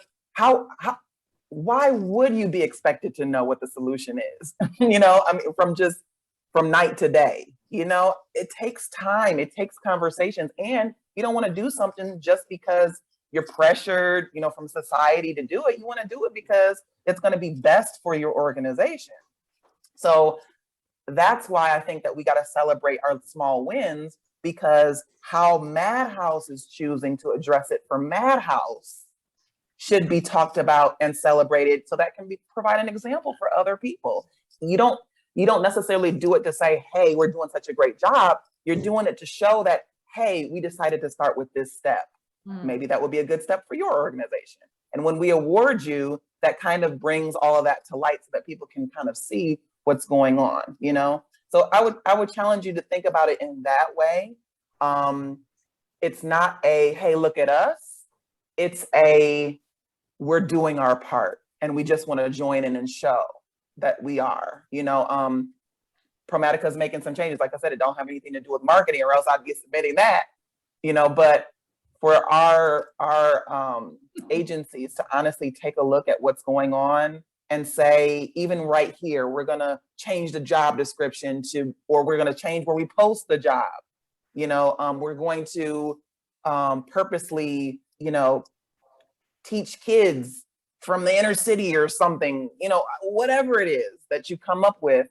why would you be expected to know what the solution is? You know, I mean, from night to day, you know, it takes time, it takes conversations, and you don't want to do something just because you're pressured, you know, from society to do it. You want to do it because it's going to be best for your organization. So that's why I think that we got to celebrate our small wins, because how Madhouse is choosing to address it for Madhouse should be talked about and celebrated, so that can provide an example for other people. You don't necessarily do it to say, hey, we're doing such a great job. You're doing it to show that, hey, we decided to start with this step. Maybe that would be a good step for your organization. And when we award you, that kind of brings all of that to light so that people can kind of see what's going on, you know? So I would challenge you to think about it in that way. It's not a, hey, look at us. It's a, we're doing our part, and we just want to join in and show that we are, you know. ProMedica is making some changes. Like I said, it don't have anything to do with marketing, or else I'd be submitting that, you know, but for our agencies to honestly take a look at what's going on and say, even right here, we're going to change the job description or we're going to change where we post the job. You know, we're going to purposely, teach kids from the inner city or something, whatever it is that you come up with,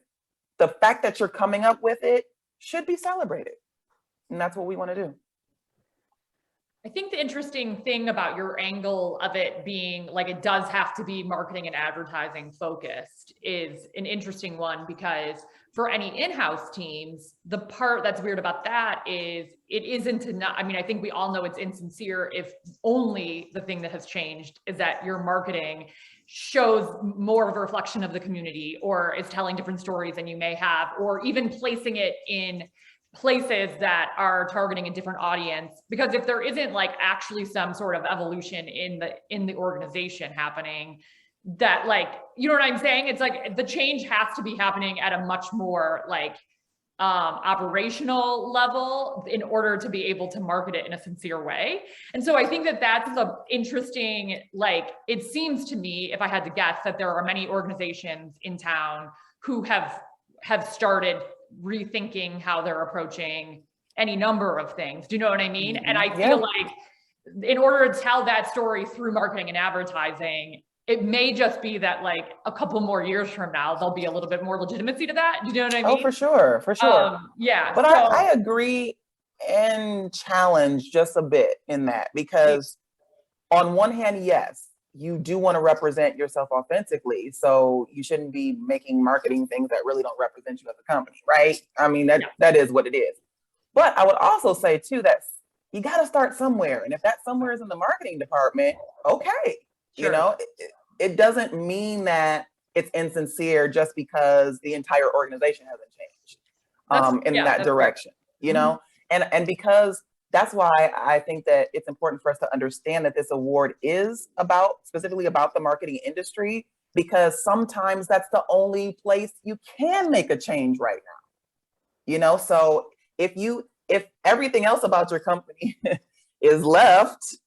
the fact that you're coming up with it should be celebrated. And that's what we want to do. I think the interesting thing about your angle of it being like it does have to be marketing and advertising focused is an interesting one, because for any in-house teams, the part that's weird about that is it isn't enough. I mean, I think we all know it's insincere if only the thing that has changed is that your marketing shows more of a reflection of the community or is telling different stories than you may have, or even placing it in places that are targeting a different audience. Because if there isn't like actually some sort of evolution in the organization happening, that like, you know what I'm saying? It's like the change has to be happening at a much more like operational level in order to be able to market it in a sincere way. And so I think that that's the interesting, like, it seems to me, if I had to guess, that there are many organizations in town who have started rethinking how they're approaching any number of things. Do you know what I mean? And I feel like in order to tell that story through marketing and advertising, it may just be that like a couple more years from now, there'll be a little bit more legitimacy to that. Do you know what I mean? Oh, for sure. Yeah. But so, I agree and challenge just a bit in that, because on one hand, yes, you do want to represent yourself authentically. So you shouldn't be making marketing things that really don't represent you as a company, right? I mean, that is what it is. But I would also say too, that you got to start somewhere. And if that somewhere is in the marketing department, okay. Sure. It doesn't mean that it's insincere just because the entire organization hasn't changed in that direction, and because that's why I think that it's important for us to understand that this award is specifically about the marketing industry, because sometimes that's the only place you can make a change right now. So if everything else about your company is left,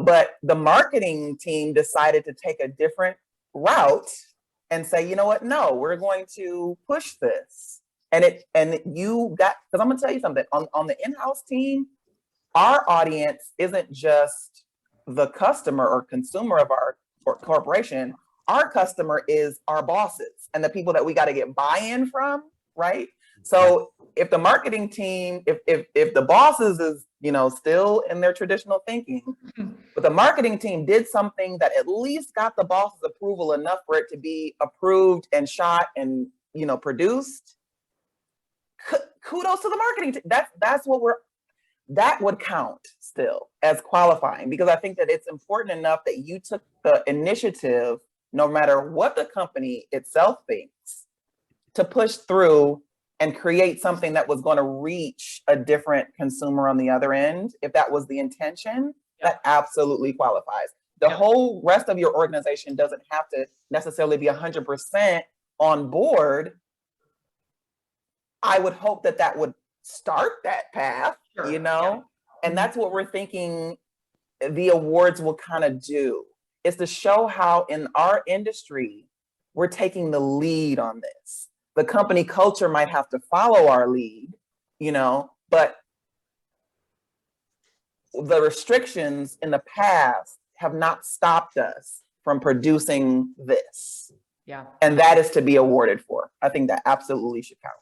but the marketing team decided to take a different route and say, you know what, no, we're going to push this. Because I'm gonna tell you something, on the in-house team, our audience isn't just the customer or consumer of our corporation. Our customer is our bosses and the people that we got to get buy-in from, right? So if the marketing team, if the bosses is, still in their traditional thinking, but the marketing team did something that at least got the boss's approval enough for it to be approved and shot and, produced, kudos to the marketing team. That would count still as qualifying, because I think that it's important enough that you took the initiative, no matter what the company itself thinks, to push through and create something that was going to reach a different consumer on the other end. If that was the intention, that absolutely qualifies. The whole rest of your organization doesn't have to necessarily be 100% on board. I would hope that would start that path, and that's what we're thinking the awards will kind of do, is to show how in our industry, we're taking the lead on this. The company culture might have to follow our lead, but the restrictions in the past have not stopped us from producing this. Yeah. And that is to be awarded for. I think that absolutely should count.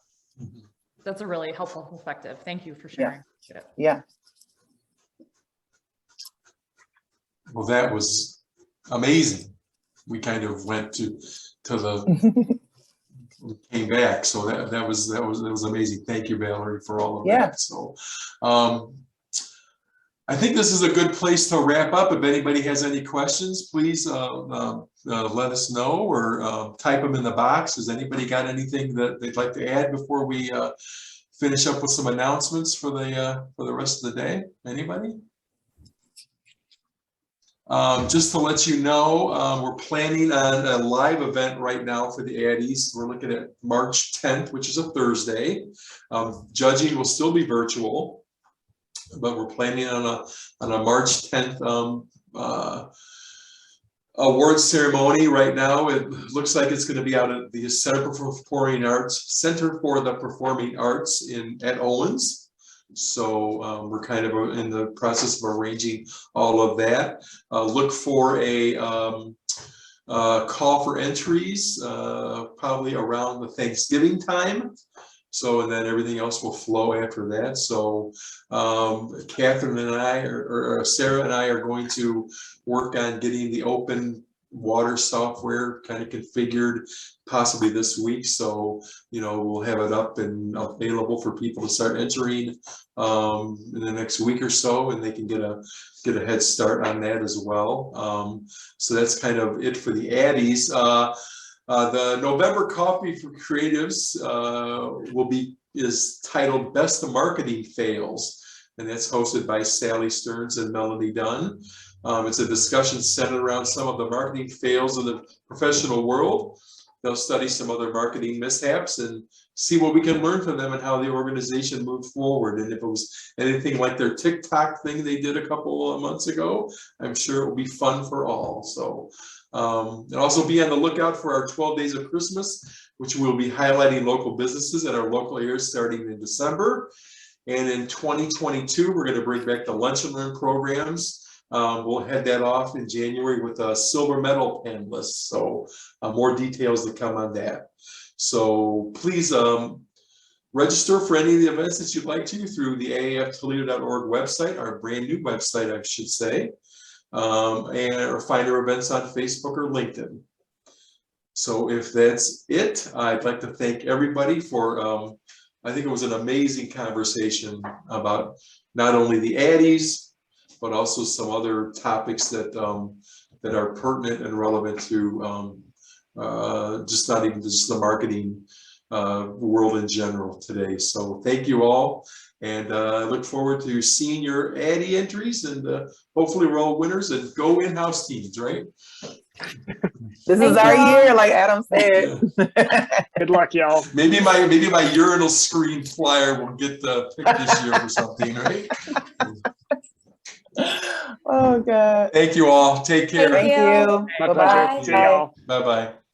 That's a really helpful perspective. Thank you for sharing. Yeah. Well, that was amazing. We kind of went to the came back, so that was amazing. Thank you, Valerie, for all of that. So I think this is a good place to wrap up. If anybody has any questions, please let us know, or type them in the box. Has anybody got anything that they'd like to add before we finish up with some announcements for the rest of the day? Anybody? Just to let you know, we're planning on a live event right now for the Addies. We're looking at March 10th, which is a Thursday. Judging will still be virtual, but we're planning on a March 10th awards ceremony right now. It looks like it's going to be out at the Center for the Performing Arts at Owens. So we're kind of in the process of arranging all of that. Look for a call for entries probably around the Thanksgiving time. So, and then everything else will flow after that. So Catherine and I, or Sarah and I, are going to work on getting the open water software kind of configured possibly this week. So, you know, we'll have it up and available for people to start entering in the next week or so, and they can get a head start on that as well. So that's kind of it for the Addies. The November Coffee for Creatives is titled Best of Marketing Fails, and that's hosted by Sally Stearns and Melanie Dunn. It's a discussion centered around some of the marketing fails of the professional world. They'll study some other marketing mishaps and see what we can learn from them and how the organization moved forward. And if it was anything like their TikTok thing they did a couple of months ago, I'm sure it will be fun for all. So, and also be on the lookout for our 12 Days of Christmas, which will be highlighting local businesses at our local areas starting in December. And in 2022, we're going to bring back the Lunch and Learn programs. We'll head that off in January with a silver medal panelist. So more details to come on that. So please register for any of the events that you'd like to through the AAFToledo.org website, our brand new website, I should say, or find our events on Facebook or LinkedIn. So if that's it, I'd like to thank everybody for, I think it was an amazing conversation about not only the Addies, but also some other topics that that are pertinent and relevant to just not even just the marketing world in general today. So thank you all, and I look forward to seeing your Addie entries, and hopefully we're all winners and go in-house teams, right? This is our year, like Adam said. Good luck, y'all. Maybe my urinal screen flyer will get the pick this year or something, right? Oh God. Thank you all. Take care. Thank you. My Bye-bye. pleasure. See y'all. Bye-bye.